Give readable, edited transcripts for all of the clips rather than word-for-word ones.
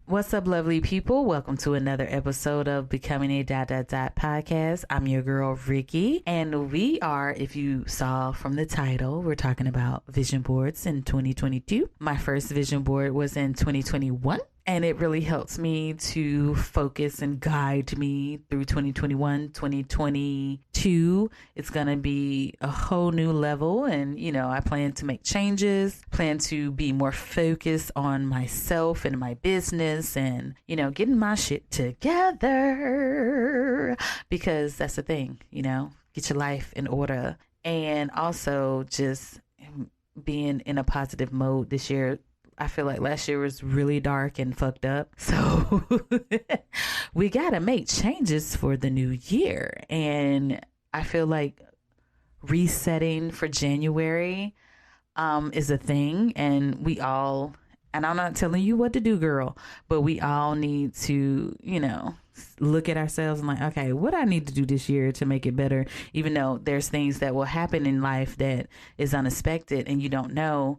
What's up, lovely people? Welcome to another episode of Becoming a podcast. I'm your girl, Ricki, and we are, if you saw from the title, we're talking about vision boards in 2022. My first vision board was in 2021. And it really helps me to focus and guide me through 2021, 2022. It's going to be a whole new level. And, I plan to make changes, plan to be more focused on myself and my business and, getting my shit together. Because that's the thing, get your life in order. And also just being in a positive mode this year. I feel like last year was really dark and fucked up. So we got to make changes for the new year. And I feel like resetting for January is a thing. And and I'm not telling you what to do, girl, but we all need to, look at ourselves and like, okay, what I need to do this year to make it better, even though there's things that will happen in life that is unexpected and you don't know.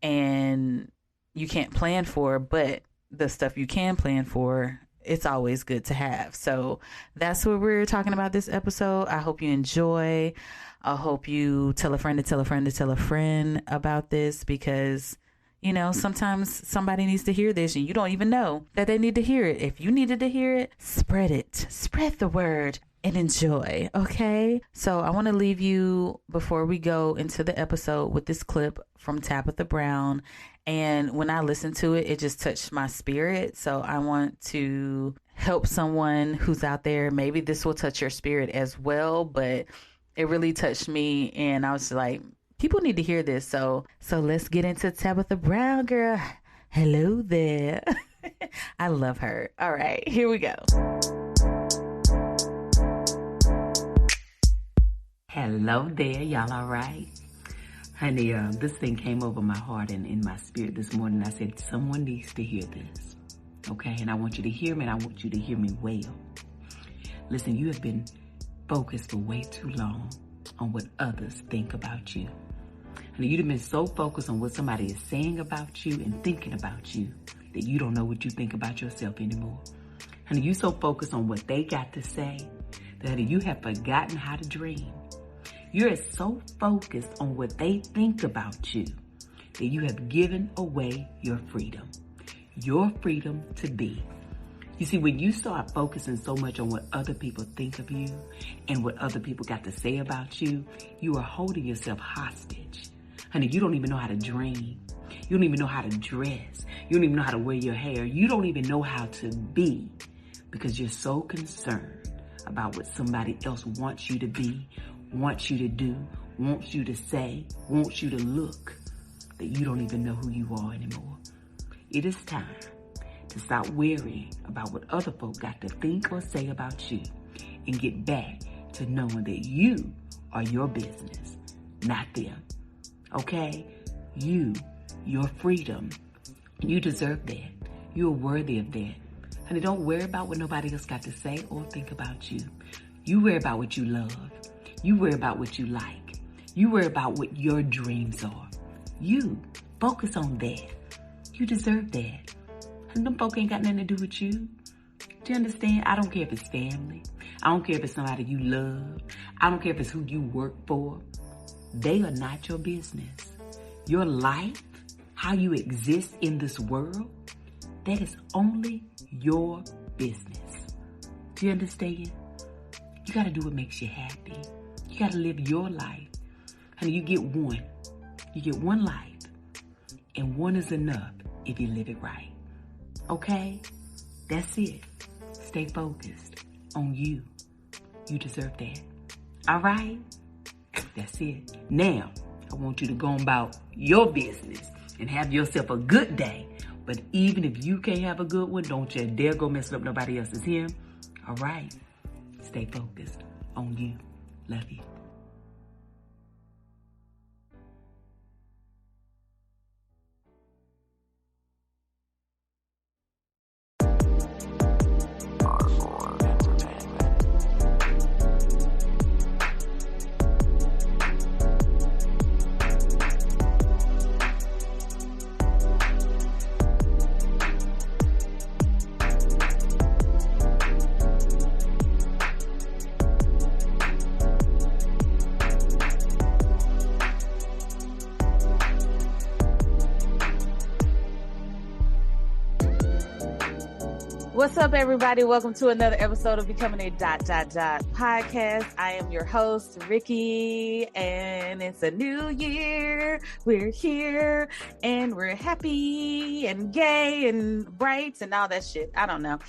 And you can't plan for, but the stuff you can plan for, it's always good to have. So that's what we're talking about this episode. I hope you enjoy. I hope you tell a friend to tell a friend to tell a friend about this because, sometimes somebody needs to hear this and you don't even know that they need to hear it. If you needed to hear it, spread it. Spread the word and enjoy. Okay. So I want to leave you before we go into the episode with this clip from Tabitha Brown. And when I listened to it, it just touched my spirit. So I want to help someone who's out there. Maybe this will touch your spirit as well, but it really touched me. And I was like, people need to hear this. So let's get into Tabitha Brown, girl. Hello there. I love her. All right, here we go. Hello there, y'all all right? Honey, this thing came over my heart and in my spirit this morning. I said, someone needs to hear this, okay? And I want you to hear me, and I want you to hear me well. Listen, you have been focused for way too long on what others think about you. Honey, you've been so focused on what somebody is saying about you and thinking about you that you don't know what you think about yourself anymore. Honey, you're so focused on what they got to say that, honey, you have forgotten how to dream. You're so focused on what they think about you that you have given away your freedom to be. You see, when you start focusing so much on what other people think of you and what other people got to say about you, you are holding yourself hostage. Honey, you don't even know how to dream. You don't even know how to dress. You don't even know how to wear your hair. You don't even know how to be because you're so concerned about what somebody else wants you to be, wants you to do, wants you to say, wants you to look, that you don't even know who you are anymore. It is time to stop worrying about what other folk got to think or say about you and get back to knowing that you are your business, not them. Okay? Your freedom, you deserve that. You're worthy of that. Honey, don't worry about what nobody else got to say or think about you. You worry about what you love. You worry about what you like. You worry about what your dreams are. You focus on that. You deserve that. And them folk ain't got nothing to do with you. Do you understand? I don't care if it's family. I don't care if it's somebody you love. I don't care if it's who you work for. They are not your business. Your life, how you exist in this world, that is only your business. Do you understand? You got to do what makes you happy. You got to live your life. Honey, you get one. You get one life. And one is enough if you live it right. Okay? That's it. Stay focused on you. You deserve that. All right? That's it. Now, I want you to go about your business and have yourself a good day. But even if you can't have a good one, don't you dare go messing up nobody else's hymn. All right? Stay focused on you. Love you. What's up, everybody? Welcome to another episode of Becoming a podcast. I am your host, Ricki, and it's a new year. We're here, and we're happy and gay and bright and all that shit. I don't know.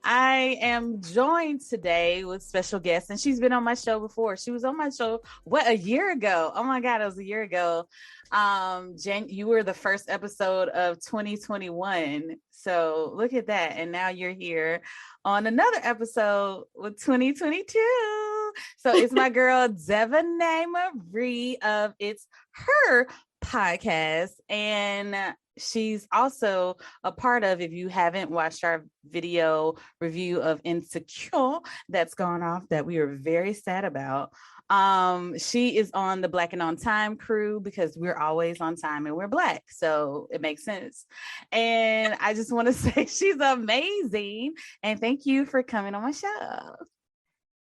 I am joined today with special guests, and she's been on my show before. She was on my show, a year ago? Oh my God, it was a year ago. You were the first episode of 2021. So look at that. And now you're here on another episode with 2022. So it's my girl, Deviná Marie of It's Her Podcast. And she's also a part of, if you haven't watched our video review of Insecure that's gone off, that we are very sad about. She is on the Black and on Time crew because we're always on time and we're Black, so it makes sense. And I just want to say she's amazing, and thank you for coming on my show.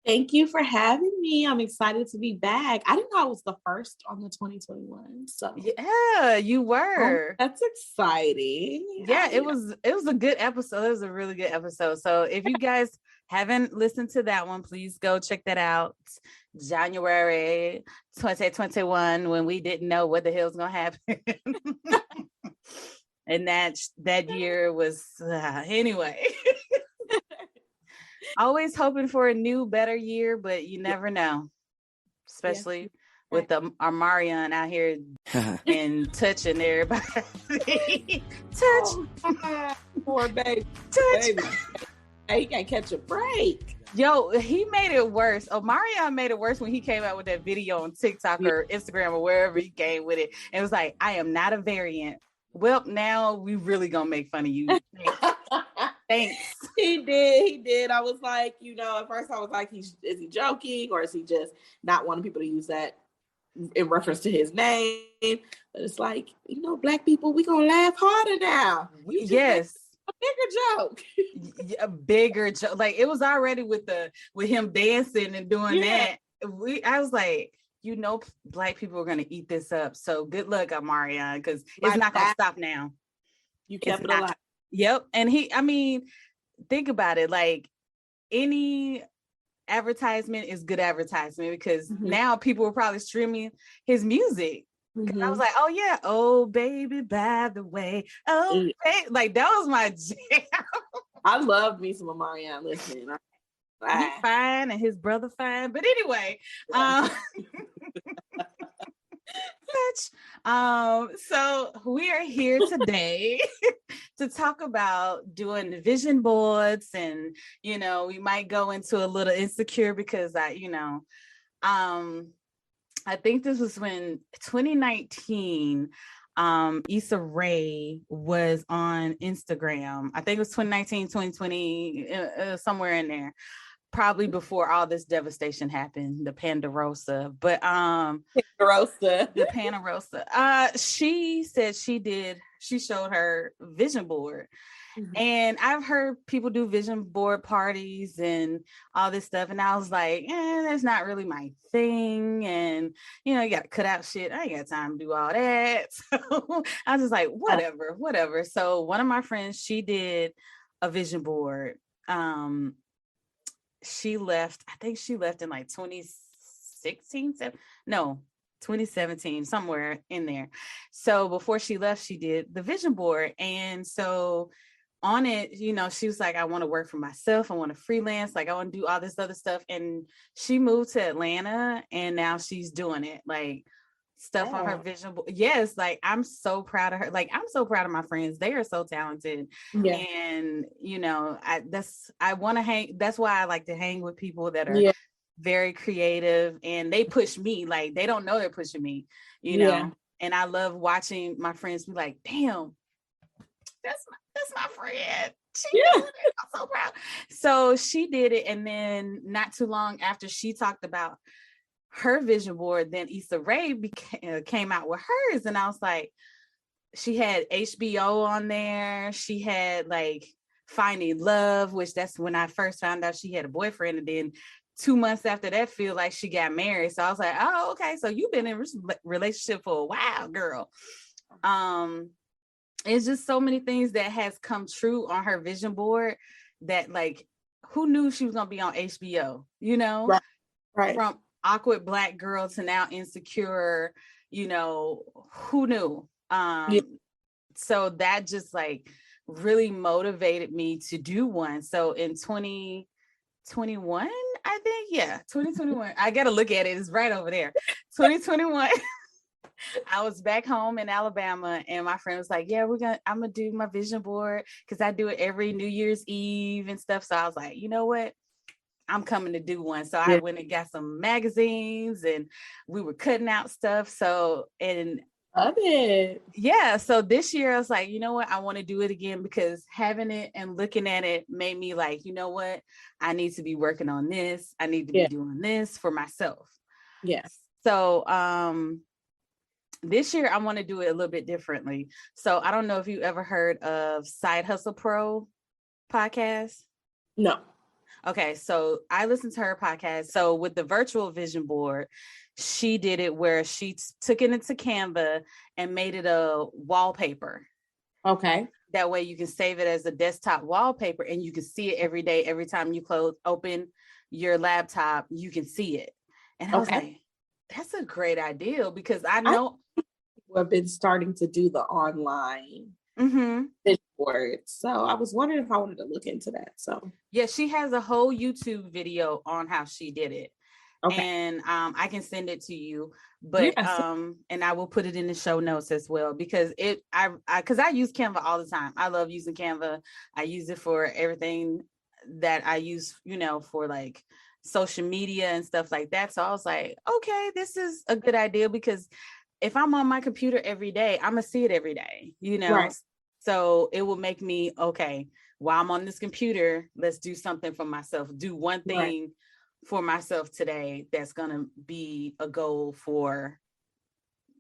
Thank you for having me. I'm excited to be back. I didn't know I was the first on the 2021. So yeah, you were. That's exciting. Yeah, it was a good episode. It was a really good episode. So if you guys haven't listened to that one, please go check that out. January 2021, when we didn't know what the hell was gonna happen. And that year was anyway. Always hoping for a new, better year, but you never know. Especially with our Marion out here and touching everybody. Touch. Poor baby. Touch. Baby. He can't catch a break. Yo, he made it worse. Marion made it worse when he came out with that video on TikTok or Instagram or wherever he came with it. And it was like, I am not a variant. Well, now we really gonna make fun of you. Thanks. He did. I was like, at first I was like, is he joking, or is he just not wanting people to use that in reference to his name? But it's like, Black people, we gonna laugh harder now. Yes. A bigger joke. A bigger joke. Like, it was already with him dancing and doing that. I was like, Black people are gonna eat this up. So good luck, Marion, because it's not gonna stop now. You kept it alive. Yep. And think about it, like any advertisement is good advertisement, because now people are probably streaming his music. I was like, oh yeah, oh baby, by the way, oh baby. Like, that was my jam. I loved me some Marion listening. He's fine and his brother fine. But anyway, so we are here today to talk about doing vision boards, and we might go into a little insecure because I think this was when 2019 Issa Rae was on Instagram. I think it was 2019, 2020, somewhere in there. Probably before all this devastation happened, the Pandarosa. But the Pandarosa. She said she showed her vision board. And I've heard people do vision board parties and all this stuff. And I was like, that's not really my thing. And, you got to cut out shit. I ain't got time to do all that. So I was just like, whatever. So one of my friends, she did a vision board. She left in like 2017, somewhere in there. So before she left, she did the vision board. And so on it, she was like, I want to work for myself. I want to freelance. Like, I want to do all this other stuff. And she moved to Atlanta, and now she's doing it. Like, stuff on her vision board. Yes, like, I'm so proud of her. Like, I'm so proud of my friends. They are so talented. Yeah. And I want to hang. That's why I like to hang with people that are very creative, and they push me. Like, they don't know they're pushing me, and I love watching my friends be like, damn, that's my friend. She did it. I'm so proud. So she did it, and then not too long after she talked about her vision board, then Issa Rae came out with hers, and I was like, she had HBO on there. She had like Finding Love, which that's when I first found out she had a boyfriend, and then 2 months after that, feel like she got married. So I was like, oh, okay, so you've been in a relationship for a while, girl. it's just so many things that has come true on her vision board that, like, who knew she was going to be on HBO, you know, Right. from awkward Black girl to now insecure, you know, who knew? Yeah. So that just like really motivated me to do one. So in 2021, I think, 2021, I got to look at it. It's right over there. 2021. I was back home in Alabama, and my friend was like, I'm gonna do my vision board because I do it every New Year's Eve and stuff. So I was like, you know what? I'm coming to do one. So I went and got some magazines, and we were cutting out stuff. So, and love it. Yeah. So this year I was like, you know what? I want to do it again because having it and looking at it made me like, you know what? I need to be working on this. I need to be doing this for myself. Yes. So, this year I want to do it a little bit differently. So I don't know if you ever heard of Side Hustle Pro podcast. No. Okay, so I listened to her podcast. So with the virtual vision board, she did it where she took it into Canva and made it a wallpaper. Okay. That way you can save it as a desktop wallpaper and you can see it every day. Every time you open your laptop, you can see it. And I was like, that's a great idea because I know people have been starting to do the online vision board. So I was wondering if I wanted to look into that. So yeah, she has a whole YouTube video on how she did it. Okay. And I can send it to you, but and I will put it in the show notes as well because I use Canva all the time. I love using Canva. I use it for everything that I use, you know, for like social media and stuff like that. So I was like, okay, this is a good idea because if I'm on my computer every day, I'm gonna see it every day, you know. Right. So it will make me, okay, while I'm on this computer, let's do something for myself. Do one thing for myself today that's gonna be a goal for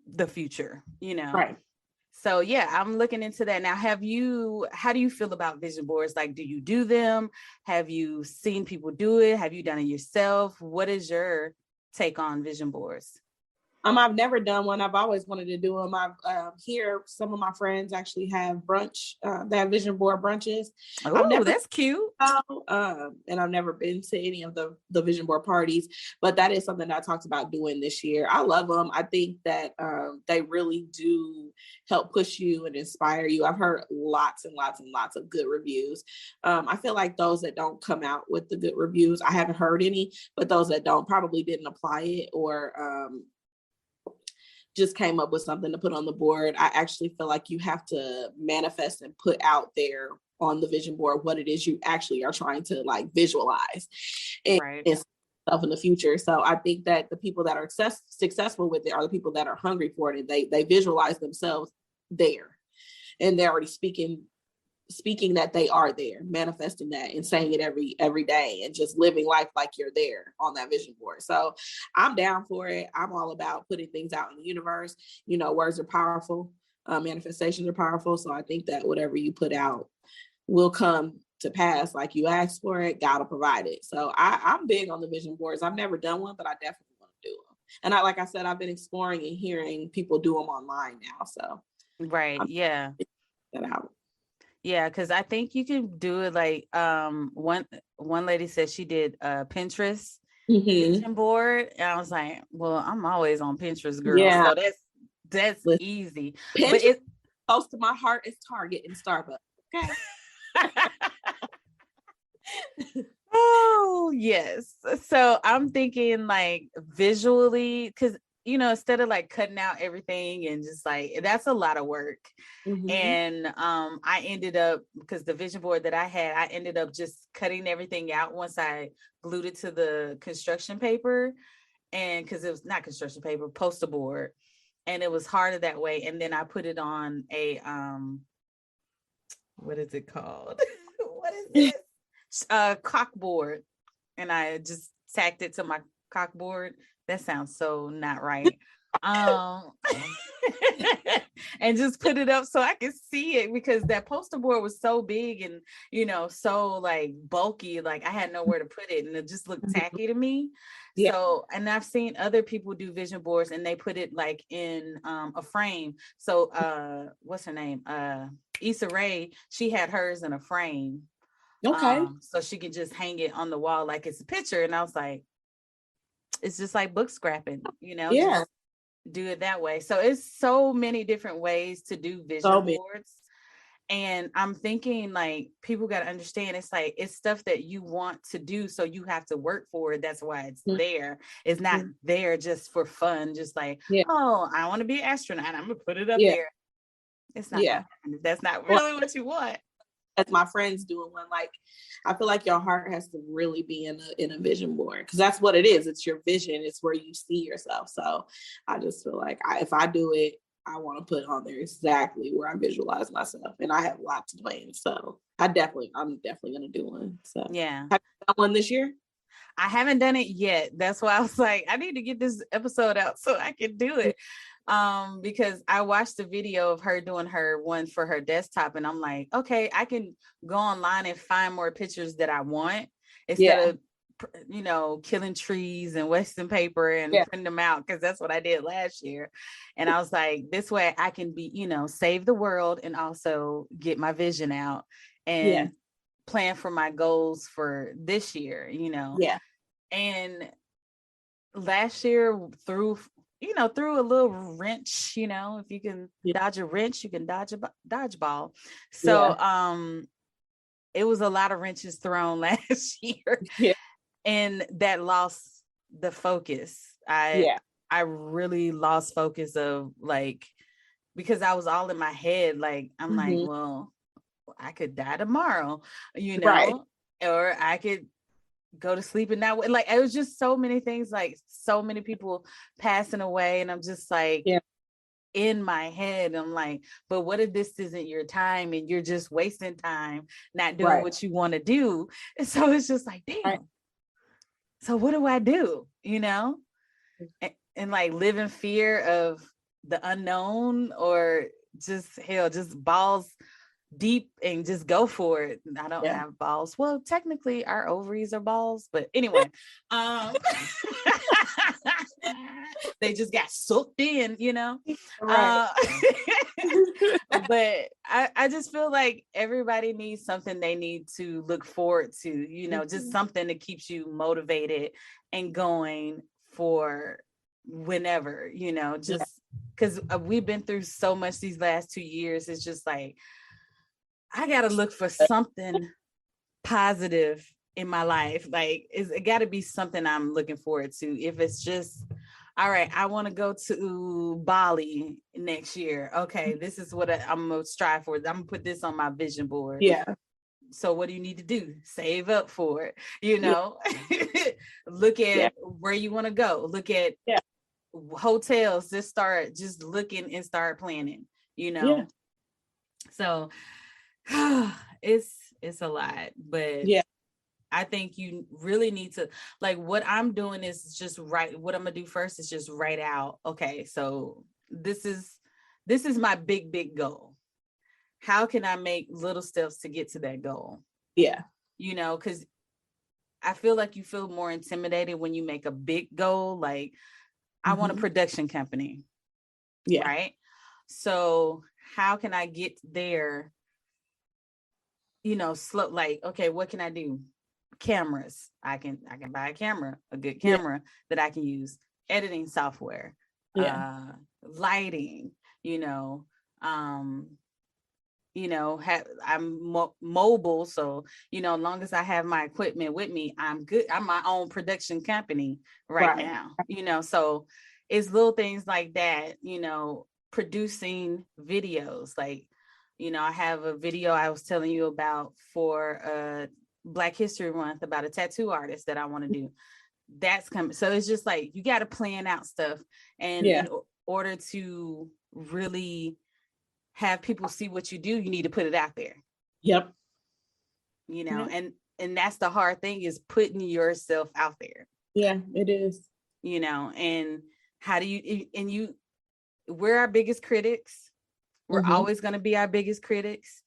the future, you know. Right. So yeah, I'm looking into that now. How do you feel about vision boards? Like, do you do them? Have you seen people do it? Have you done it yourself? What is your take on vision boards? I've never done one. I've always wanted to do them. I've here some of my friends actually have brunch. They have vision board brunches. Oh, that's cute. And I've never been to any of the vision board parties, but that is something that I talked about doing this year. I love them. I think that they really do help push you and inspire you. I've heard lots and lots and lots of good reviews. I feel like those that don't come out with the good reviews, I haven't heard any, but those that don't probably didn't apply it or just came up with something to put on the board. I actually feel like you have to manifest and put out there on the vision board what it is you actually are trying to like visualize and stuff in the future. So I think that the people that are successful with it are the people that are hungry for it and they visualize themselves there and they're already speaking that they are there, manifesting that and saying it every day and just living life like you're there on that vision board. So I'm down for it. I'm all about putting things out in the universe. You know, words are powerful, manifestations are powerful. So I think that whatever you put out will come to pass. Like you asked for it, God will provide it. So I'm big on the vision boards. I've never done one, but I definitely want to do them. And like I said, I've been exploring and hearing people do them online now. So that out. Yeah, because I think you can do it like one lady said she did Pinterest vision board. And I was like, well, I'm always on Pinterest, girl. Yeah. So that's easy. Pinterest, but it's close to my heart is Target and Starbucks. Okay. Oh, yes. So I'm thinking like visually, because you know, instead of like cutting out everything and just like, that's a lot of work. And I ended up, because the vision board that I had, I ended up just cutting everything out once I glued it to the construction paper. And because it was not construction paper, poster board. And it was harder that way. And then I put it on a, what is it called? What is this? Cock board. And I just tacked it to my cock board. That sounds so not right. Um, and just put it up so I could see it, because that poster board was so big and, so like bulky, like I had nowhere to put it and it just looked tacky to me. Yeah. So, and I've seen other people do vision boards and they put it like in a frame. So what's her name? Issa Rae, she had hers in a frame. Okay. So she could just hang it on the wall like it's a picture. And I was like, it's just like book scrapping, Yeah. just do it that way. So it's so many different ways to do vision boards. And I'm thinking like people got to understand, it's like it's stuff that you want to do, so you have to work for it. That's why it's there. It's not there just for fun, just like, oh, I want to be an astronaut, I'm gonna put it up there. It's not that's not really what you want. As my friends doing one, like I feel like your heart has to really be in a vision board, because that's what it is. It's your vision. It's where you see yourself. So I just feel like if I do it, I want to put on there exactly where I visualize myself, and I have lots of plans. So I'm definitely gonna do one. So yeah, have you done one this year? I haven't done it yet. That's why I was like, I need to get this episode out so I can do it. Because I watched the video of her doing her one for her desktop, and I'm like, okay, I can go online and find more pictures that I want instead of killing trees and wasting paper and printing them out, because that's what I did last year. And I was like, this way I can be, save the world and also get my vision out and plan for my goals for this year, And last year through a little wrench, if you can dodge a wrench, you can dodge a dodgeball. So it was a lot of wrenches thrown last year. And that lost the focus. I really lost focus of like, because I was all in my head, like I'm like, well, I could die tomorrow, or I could go to sleep and not, like it was just so many things, like so many people passing away, and I'm just like in my head, I'm like, but what if this isn't your time and you're just wasting time not doing what you want to do? And so it's just like, damn, so what do I do, and like live in fear of the unknown, or just balls deep and just go for it. I don't have balls. Well, technically our ovaries are balls, but anyway, they just got sucked in, but I just feel like everybody needs something they need to look forward to, just something that keeps you motivated and going for whenever, just because we've been through so much these last 2 years. It's just like, I got to look for something positive in my life. Like it got to be something I'm looking forward to. If it's just, all right, I want to go to Bali next year. Okay, this is what I'm going to strive for. I'm going to put this on my vision board. Yeah. So what do you need to do? Save up for it, look at where you want to go. Look at hotels. Just looking and start planning, So it's a lot, but I think you really need to, like, what I'm doing is just what I'm gonna do first is just write out, okay, so this is my big goal. How can I make little steps to get to that goal? Because I feel like you feel more intimidated when you make a big goal. Like, I want a production company, right? So how can I get there? Slow, like, okay, what can I do? Cameras. I can buy a good camera that I can use, editing software, lighting, I'm mobile. So, as long as I have my equipment with me, I'm good. I'm my own production company right now, so it's little things like that, producing videos, like, I have a video I was telling you about for Black History Month about a tattoo artist that I want to do. That's coming. So it's just like, you got to plan out stuff. And in order to really have people see what you do, you need to put it out there. And that's the hard thing, is putting yourself out there. Yeah, it is. And how do we're our biggest critics. We're always going to be our biggest critics.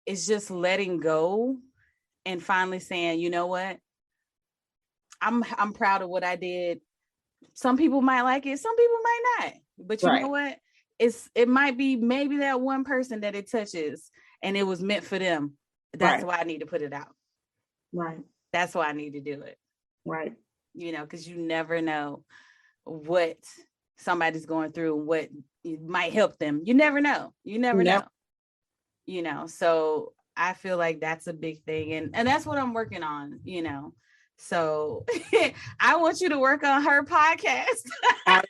It's just letting go and finally saying, you know what? I'm proud of what I did. Some people might like it, some people might not. But you know what? It might be maybe that one person that it touches and it was meant for them. That's why I need to put it out. Right. That's why I need to do it. Right. You know, because you never know what somebody's going through, what might help them. You never know. You never know. You know, so I feel like that's a big thing. And that's what I'm working on, you know. So I want you to work on her podcast. I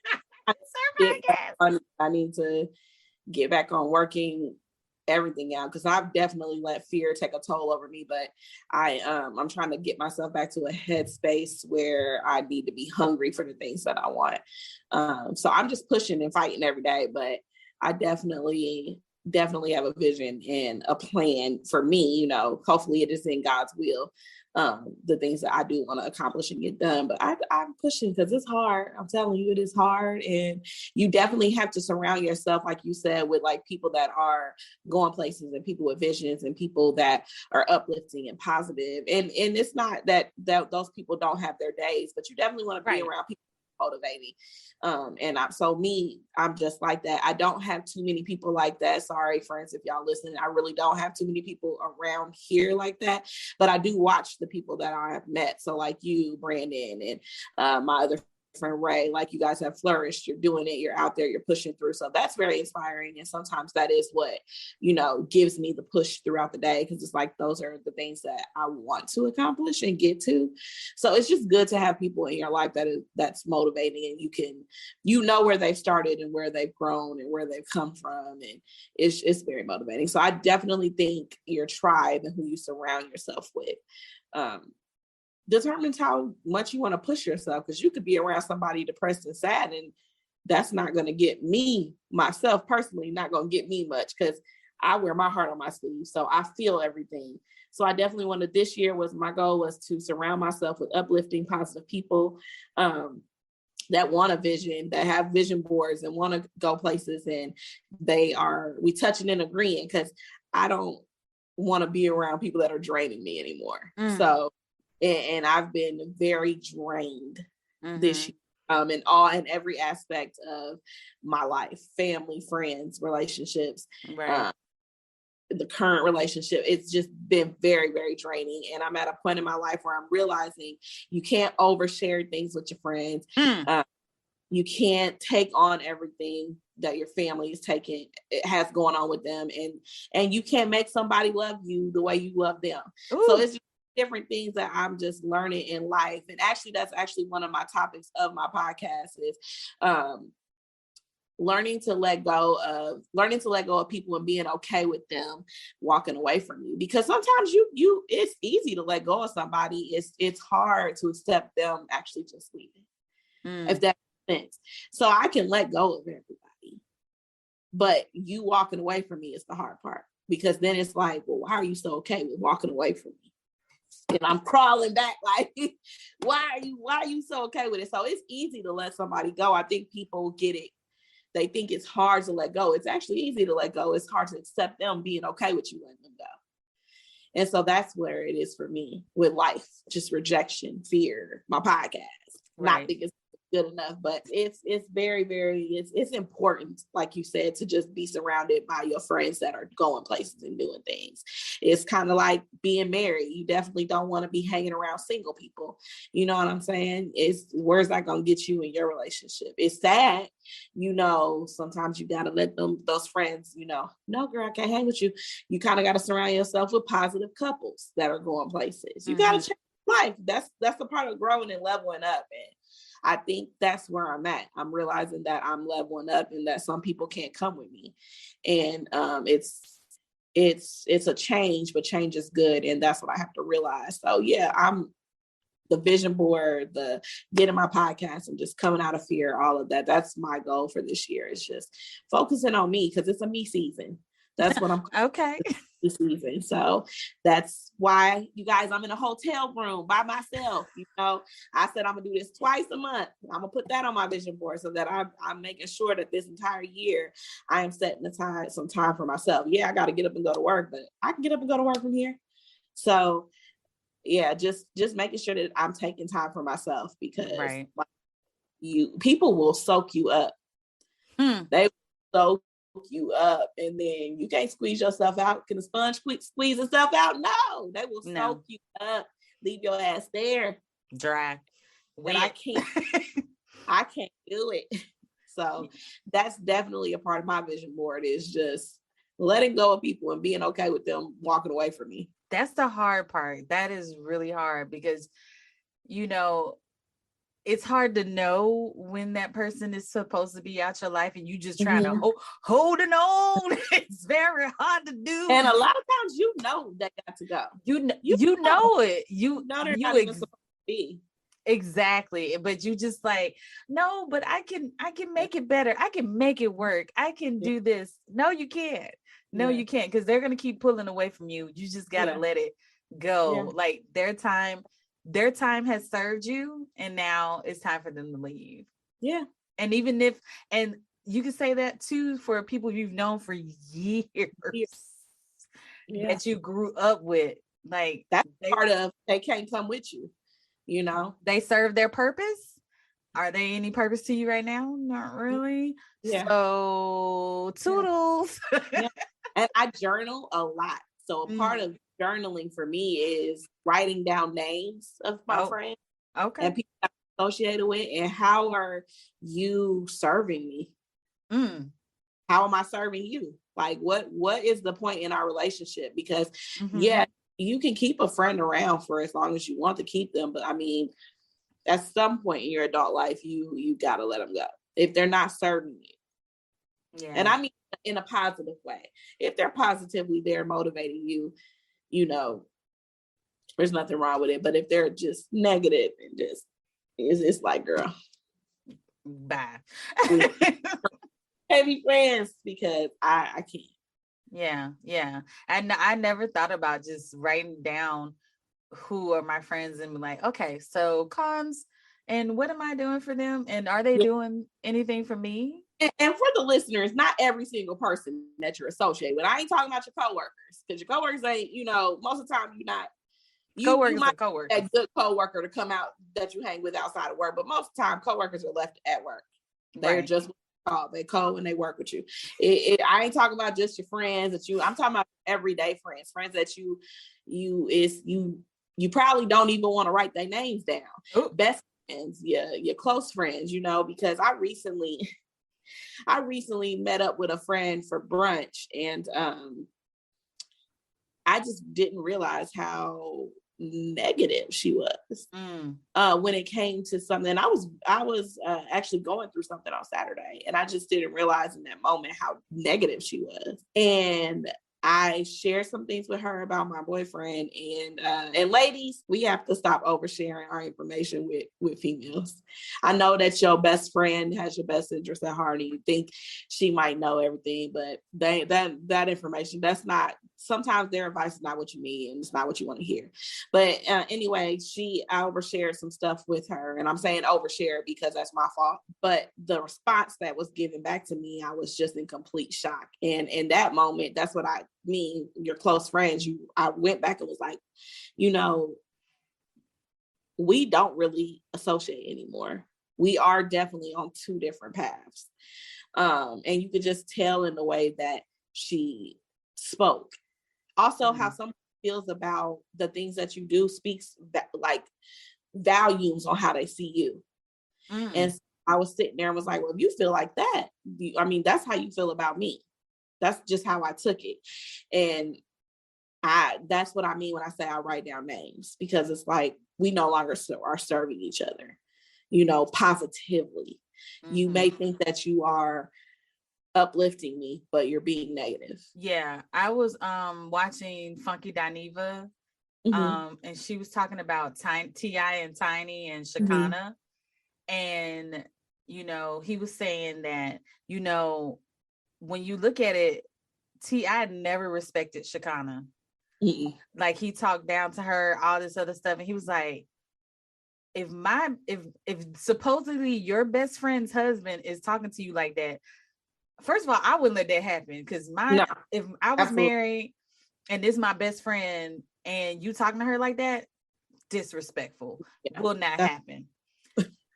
need to get back on working everything out, because I've definitely let fear take a toll over me, but I'm trying to get myself back to a headspace where I need to be hungry for the things that I want. So I'm just pushing and fighting every day, but I definitely have a vision and a plan for me. You know, hopefully it is in God's will, the things that I do want to accomplish and get done. But I'm pushing because it's hard. I'm telling you, it is hard. And you definitely have to surround yourself, like you said, with like people that are going places and people with visions and people that are uplifting and positive. And it's not that those people don't have their days, but you definitely want to be around people motivating. I'm just like that. I don't have too many people like that. Sorry, friends, if y'all listening, I really don't have too many people around here like that, but I do watch the people that I have met. So like you, Brandon, and my other friend Ray, like you guys have flourished, you're doing it, you're out there, you're pushing through. So that's very inspiring. And sometimes that is what, you know, gives me the push throughout the day, because it's like those are the things that I want to accomplish and get to. So it's just good to have people in your life that's motivating, and you know where they've started and where they've grown and where they've come from, and it's very motivating. So I definitely think your tribe and who you surround yourself with determines how much you want to push yourself, because you could be around somebody depressed and sad, and that's not going to get me, myself personally, not going to get me much, because I wear my heart on my sleeve. So I feel everything. So I definitely wanted, this year my goal was to surround myself with uplifting, positive people that want a vision, that have vision boards and want to go places, and we touching and agreeing, because I don't want to be around people that are draining me anymore. So, and I've been very drained this year, in every aspect of my life, family, friends, relationships, the current relationship. It's just been very, very draining. And I'm at a point in my life where I'm realizing you can't overshare things with your friends. You can't take on everything that your family has going on with them. And you can't make somebody love you the way you love them. Ooh. So it's just different things that I'm just learning in life. And actually, that's actually one of my topics of my podcast is learning to let go of people and being okay with them walking away from you. Because sometimes it's easy to let go of somebody. It's hard to accept them actually just leaving. If that makes sense. So I can let go of everybody, but you walking away from me is the hard part, because then it's like, well, why are you so okay with walking away from me? And I'm crawling back like, why are you so okay with it? So it's easy to let somebody go. I think people get it. They think it's hard to let go. It's actually easy to let go. It's hard to accept them being okay with you letting them go. And so that's where it is for me with life, just rejection, fear, my podcast, not thinking it's good enough, but it's very, very, it's important, like you said, to just be surrounded by your friends that are going places and doing things. It's kind of like being married. You definitely don't want to be hanging around single people. You know what I'm saying? Where's that going to get you in your relationship? It's sad. You know, sometimes you got to let those friends, you know, no, girl, I can't hang with you. You kind of got to surround yourself with positive couples that are going places. You got to change life. That's the part of growing and leveling up. And I think that's where I'm at. I'm realizing that I'm leveling up and that some people can't come with me. And it's a change, but change is good. And that's what I have to realize. So yeah, I'm the vision board, the getting my podcast and just coming out of fear, all of that. That's my goal for this year. It's just focusing on me, because it's a me season. That's what I'm okay. this season. So that's why, you guys, I'm in a hotel room by myself. You know, I said I'm gonna do this twice a month. I'm gonna put that on my vision board so that I'm making sure that this entire year I am setting aside some time for myself. Yeah, I got to get up and go to work, but I can get up and go to work from here. So yeah, just making sure that I'm taking time for myself, because right. like, people will soak you up. They will soak you up, and then you can't squeeze yourself out. Can a sponge squeeze itself out? No, they will soak you up, leave your ass there dry. And I can't do it. So that's definitely a part of my vision board, is just letting go of people and being okay with them walking away from me. That's the hard part. That is really hard, because, you know, it's hard to know when that person is supposed to be out your life, and you just trying to holding on. It's very hard to do. And a lot of times, you know, they got to go. You know it. You know they're not even supposed to be. Exactly. But you just like, no, but I can make it better. I can make it work. I can do this. No, you can't. No, you can't, because they're going to keep pulling away from you. You just got to let it go. Like their time has served you, and now it's time for them to leave. Yeah. And even and you can say that too for people you've known for years that you grew up with. Like that's part of, they can't come with you. You know, they serve their purpose. Are they any purpose to you right now? Not really. Yeah. So toodles. Yeah. And I journal a lot. So a part of journaling for me is writing down names of my friends. Okay. And people I'm associated with, and how are you serving me? How am I serving you? Like what is the point in our relationship? Because you can keep a friend around for as long as you want to keep them, but I mean, at some point in your adult life, you gotta let them go if they're not serving you. Yeah. And I mean in a positive way. If they're positively there motivating you, you know, there's nothing wrong with it. But if they're just negative and just, it's like, girl, bye. Heavy friends, because I can't. Yeah. And I never thought about just writing down who are my friends and be like, okay, so cons, and what am I doing for them? And are they doing anything for me? And for the listeners, not every single person that you're associated with. I ain't talking about your coworkers, because your coworkers ain't, you know, most of the time you're not. You might be a good coworker to come out that you hang with outside of work, but most of the time coworkers are left at work. They're just they call and they work with you. I ain't talking about just your friends I'm talking about everyday friends that you probably don't even want to write their names down. Ooh. Best friends, your close friends, you know, because I recently met up with a friend for brunch, and I just didn't realize how negative she was when it came to something. I was actually going through something on Saturday, and I just didn't realize in that moment how negative she was. And I shared some things with her about my boyfriend, and ladies, we have to stop oversharing our information with females. I know that your best friend has your best interest at heart, and you think she might know everything, but that information, that's not, sometimes their advice is not what you need, and it's not what you want to hear. But anyway, I overshared some stuff with her, and I'm saying overshare because that's my fault. But the response that was given back to me, I was just in complete shock. And in that moment, that's what I mean, your close friends, I went back and was like, you know, we don't really associate anymore. We are definitely on two different paths. And you could just tell in the way that she spoke. Also, how someone feels about the things that you do speaks like volumes on how they see you. And so I was sitting there and was like, well, if you feel like that, I mean, that's how you feel about me. That's just how I took it. And that's what I mean when I say I write down names, because it's like, we no longer are serving each other, you know, positively. You may think that you are uplifting me, but you're being negative. Yeah. I was watching Funky Dineva, and she was talking about T.I. and Tiny and Shakana. And, you know, he was saying that, you know, when you look at it, I never respected Shakana. Mm-mm. Like, he talked down to her, all this other stuff, and he was like, if supposedly your best friend's husband is talking to you like that, first of all, I wouldn't let that happen, because if I was married and this is my best friend and you talking to her like that, disrespectful. Will not happen.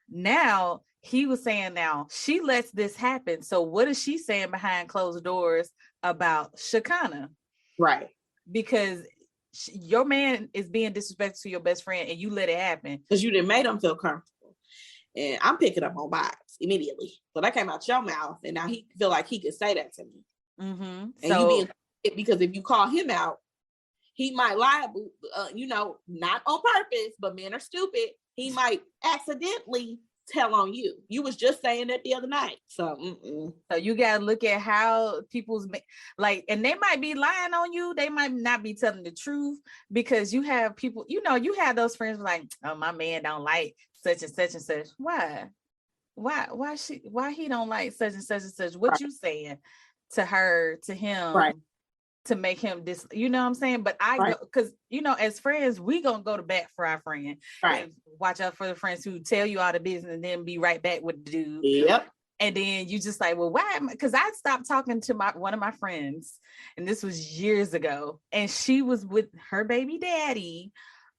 Now he was saying, now she lets this happen, so what is she saying behind closed doors about Shakana? Right. Because your man is being disrespectful to your best friend and you let it happen because you didn't make him feel comfortable. And I'm picking up on vibes immediately. So that came out your mouth, and now he feel like he could say that to me. Mm-hmm. And you being, because if you call him out, he might lie, not on purpose, but men are stupid. He might accidentally tell on you. You was just saying that the other night. So you gotta look at how people's and they might be lying on you. They might not be telling the truth, because you have people, you have those friends like, oh, my man don't like such and such and such. Why he don't like such and such and such? What you saying to her, to him? Right. To make him you know what I'm saying? But because as friends, we gonna go to bat for our friend. Right. And watch out for the friends who tell you all the business and then be right back with the dude. Yep. And then you just like, well, why? Because I stopped talking to one of my friends, and this was years ago, and she was with her baby daddy,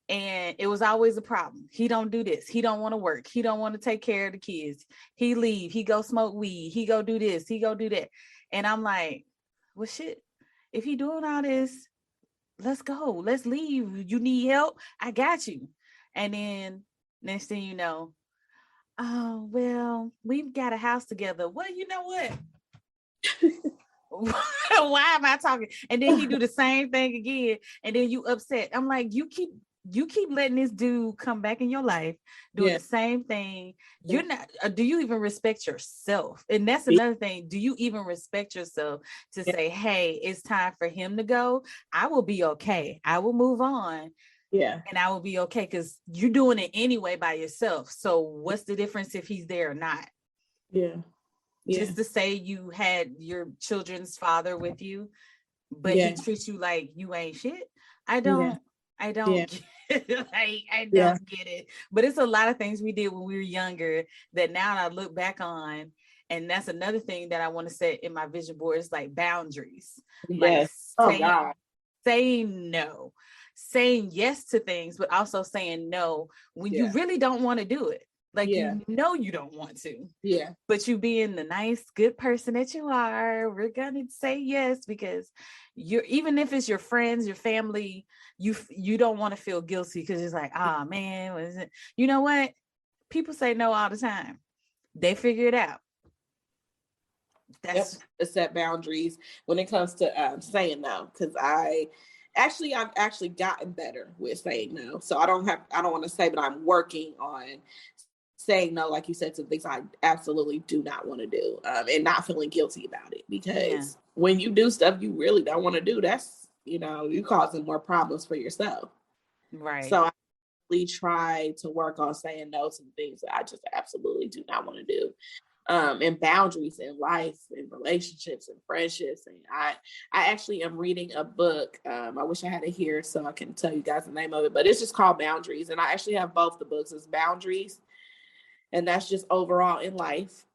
and it was always a problem. He don't do this. He don't want to work. He don't want to take care of the kids. He leave. He go smoke weed. He go do this. He go do that. And I'm like, well, shit. If he doing all this, let's go. Let's leave. You need help? I got you. And then next thing you know, oh, well, we've got a house together. Well, you know what? Why am I talking? And then he do the same thing again. And then you upset. I'm like, you keep letting this dude come back in your life doing the same thing. You're not, do you even respect yourself? And that's another thing. Do you even respect yourself to say, hey, it's time for him to go? I will be okay. I will move on. Yeah. And I will be okay, because you're doing it anyway by yourself. So what's the difference if he's there or not? Yeah. Just to say you had your children's father with you, but he treats you like you ain't shit. I don't get it. I don't get it. But it's a lot of things we did when we were younger that now I look back on. And that's another thing that I want to set in my vision board, is like boundaries. Yes. Like saying no, saying yes to things, but also saying no when you really don't want to do it. Like, you don't want to. Yeah. But you being the nice, good person that you are, we're gonna say yes, because you're, even if it's your friends, your family, you don't want to feel guilty, because it's like, oh man, what is it? You know what? People say no all the time. They figure it out. That's set boundaries when it comes to saying no, because I've actually gotten better with saying no. So I don't want to say, but I'm working on saying no, like you said, to things I absolutely do not want to do, and not feeling guilty about it, because when you do stuff you really don't want to do, that's, you causing more problems for yourself. Right. So I really try to work on saying no to things that I just absolutely do not want to do. And boundaries in life and relationships and friendships. And I actually am reading a book. I wish I had it here so I can tell you guys the name of it, but it's just called Boundaries. And I actually have both the books. It's Boundaries, and that's just overall in life.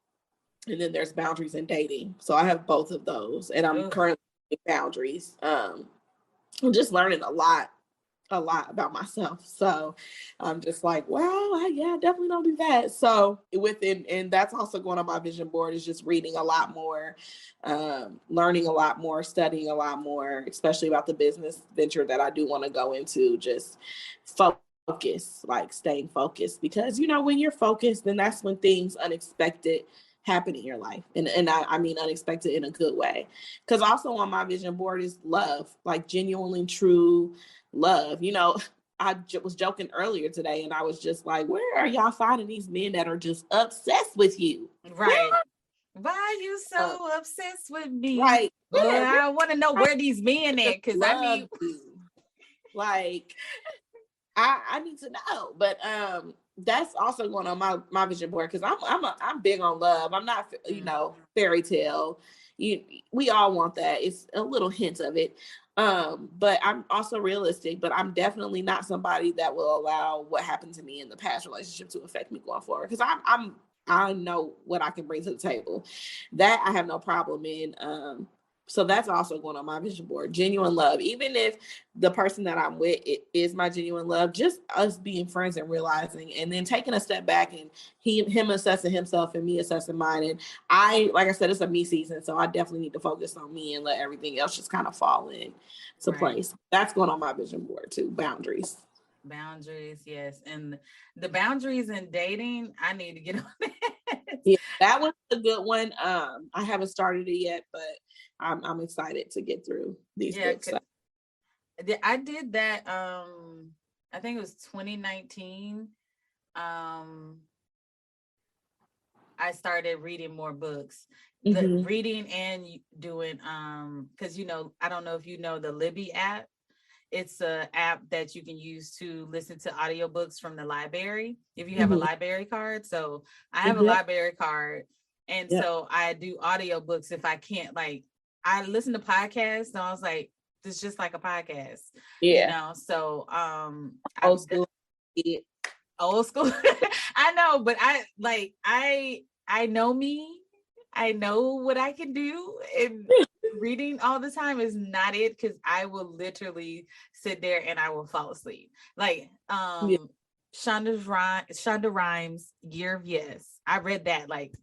And then there's Boundaries in dating. So I have both of those, and I'm currently in Boundaries. I'm just learning a lot about myself. So I'm just like, well, I definitely don't do that. So and that's also going on my vision board, is just reading a lot more, learning a lot more, studying a lot more, especially about the business venture that I do want to go into. Just focus, like staying focused, because when you're focused, then that's when things unexpected happen in your life, and I mean unexpected in a good way. Because also on my vision board is love, like genuinely true love. I was joking earlier today, and I was just like, where are y'all finding these men that are just obsessed with you? Right. Why are you so obsessed with me? Right. I want to know where these men at, because I need you. Like, I need to know. But that's also going on my vision board, because I'm big on love. I'm not fairy tale. we all want that. It's a little hint of it. But I'm also realistic, but I'm definitely not somebody that will allow what happened to me in the past relationship to affect me going forward. Because I know what I can bring to the table. That I have no problem in. So that's also going on my vision board. Genuine love. Even if the person that I'm with is my genuine love, just us being friends and realizing, and then taking a step back and him assessing himself and me assessing mine. And like I said, it's a me season, so I definitely need to focus on me and let everything else just kind of fall in to place. That's going on my vision board too. Boundaries, yes. And the boundaries in dating, I need to get on that. Yeah, that was a good one. I haven't started it yet, but I'm excited to get through these books. I did that. I think it was 2019. I started reading more books. The reading and doing because I don't know if you know the Libby app. It's an app that you can use to listen to audiobooks from the library if you have a library card. So I have a library card, and so I do audiobooks if I can't, like, I listen to podcasts, so I was like, it's just like a podcast, so old school. Old school. I know, but I know me. I know what I can do, and reading all the time is not it, because I will literally sit there and I will fall asleep. Like Shonda Rhimes' Year of Yes. I read that like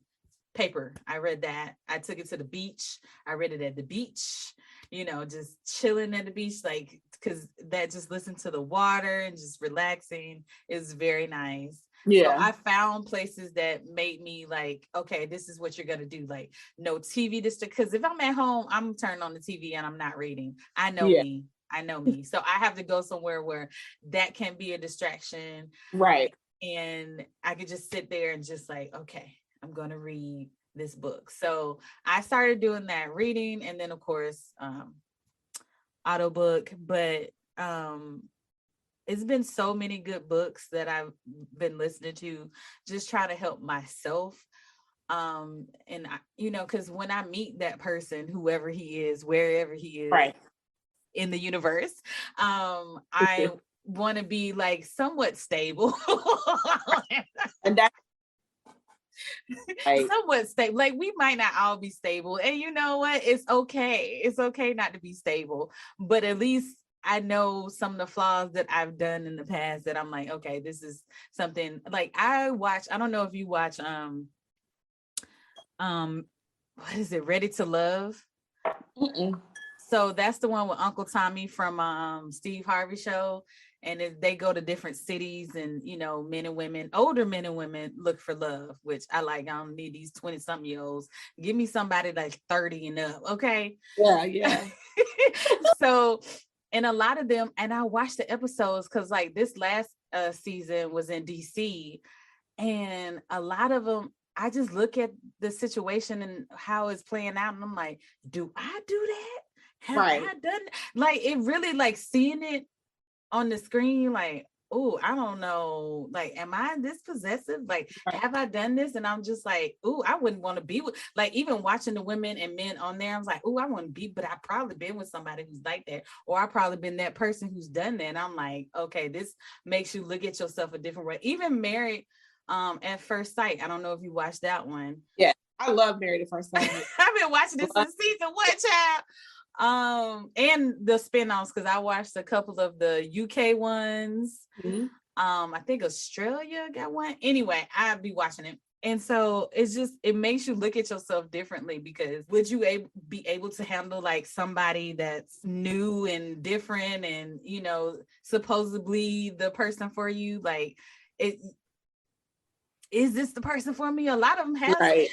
paper. I read that. I took it to the beach. I read it at the beach, just chilling at the beach, like, because that just listen to the water and just relaxing is very nice. Yeah. So I found places that made me like, okay, this is what you're going to do. Like, no TV, because if I'm at home, I'm turning on the TV and I'm not reading. I know me. So I have to go somewhere where that can be a distraction. Right. And I could just sit there and just like, okay, I'm going to read this book. So I started doing that, reading, and then of course, audiobook, but it's been so many good books that I've been listening to, just try to help myself. And because when I meet that person, whoever he is, wherever he is, right, in the universe, I want to be like somewhat stable. And that somewhat stable. Like, we might not all be stable, and you know what? It's okay. It's okay not to be stable, but at least I know some of the flaws that I've done in the past that I'm like, okay, this is something. Like, I don't know if you watch what is it, Ready to Love? So that's the one with Uncle Tommy from Steve Harvey show. And they go to different cities, and men and women, older men and women, look for love, which I like. I don't need these 20-something-year-olds. Give me somebody like 30 and up, okay? Yeah. So, and a lot of them, and I watched the episodes because like this last season was in DC, and a lot of them, I just look at the situation and how it's playing out, and I'm like, do I do that? Have I done that? Like, it really, like, seeing it on the screen, like, oh, I don't know, like, am I this possessive? Like, have I done this? And I'm just like, oh, I wouldn't want to be with, like, even watching the women and men on there, I was like, oh, I want to be, but I've probably been with somebody who's like that, or I've probably been that person who's done that. And I'm like, okay, this makes you look at yourself a different way. Even Married at First Sight. I don't know if you watched that one. Yeah, I love Married at First Sight. I've been watching this since season 1, child. And the spin-offs, because I watched a couple of the UK ones. I think Australia got one. Anyway, I'd be watching it. And so it makes you look at yourself differently, because would you be able to handle like somebody that's new and different and, supposedly the person for you? Like, is this the person for me? A lot of them have it.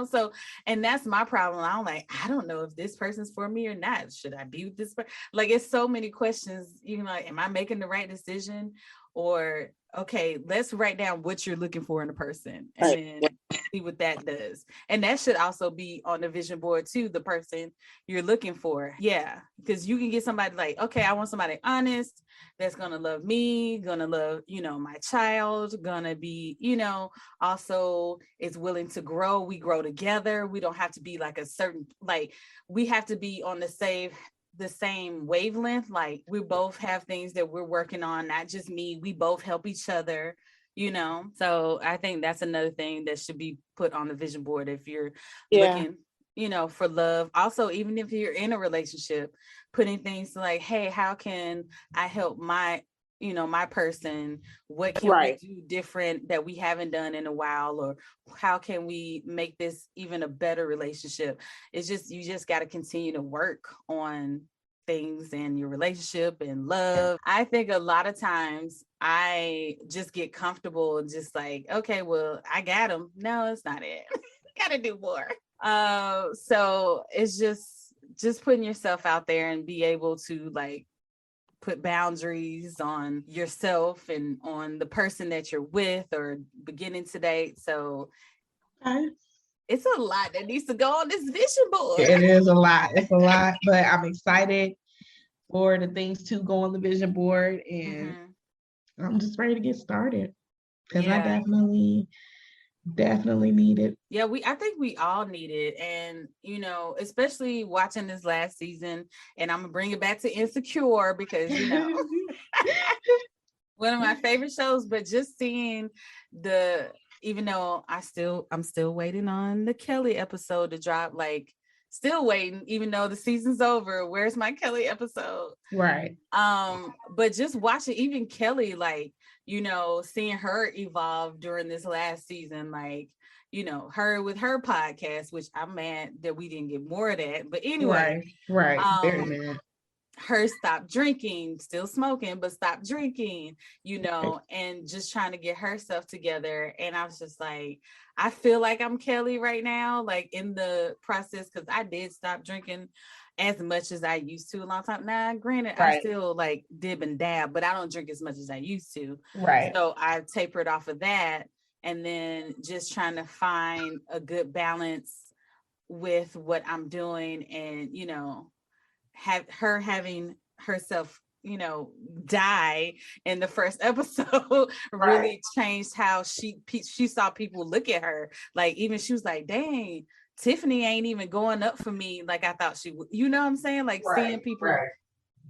So, and that's my problem. I'm like, I don't know if this person's for me or not. Should I be with this person? Like, it's so many questions, like, am I making the right decision? or okay, let's write down what you're looking for in a person and then see what that does. And that should also be on the vision board too, the person you're looking for. Yeah, because you can get somebody like, okay, I want somebody honest, that's gonna love me, gonna love, my child, gonna be, also is willing to grow. We grow together. We don't have to be like a certain, like, we have to be on the same wavelength. Like, we both have things that we're working on, not just me. We both help each other, so I think that's another thing that should be put on the vision board if you're looking for love. Also, even if you're in a relationship, putting things like, hey, how can I help my person? What can we do different that we haven't done in a while? Or how can we make this even a better relationship? It's just, you just got to continue to work on things in your relationship and love. I think a lot of times I just get comfortable and just like, okay, well, I got him. No, it's not it. Gotta do more. So it's just putting yourself out there and be able to like put boundaries on yourself and on the person that you're with or beginning to date. So it's a lot that needs to go on this vision board. It is a lot. It's a lot, but I'm excited for the things to go on the vision board, and I'm just ready to get started because I definitely need it. Yeah, I think we all need it. And, especially watching this last season, and I'm gonna bring it back to Insecure because, one of my favorite shows, but just seeing even though I'm still waiting on the Kelly episode to drop, like still waiting, even though the season's over. Where's my Kelly episode? Right. But just watching even Kelly, like, seeing her evolve during this last season, like, her with her podcast, which I'm mad that we didn't get more of that. But anyway, right. Very mad. Her stop drinking, still smoking, but stop drinking, and just trying to get herself together. And I was just like, I feel like I'm Kelly right now, like in the process, because I did stop drinking as much as I used to a long time. Now, granted, I still like dib and dab, but I don't drink as much as I used to. Right. So I tapered off of that, and then just trying to find a good balance with what I'm doing, and having herself die in the first episode really changed how she saw people look at her. Like, even she was like, dang, Tiffany ain't even going up for me like I thought she would. You know what I'm saying? Like, seeing people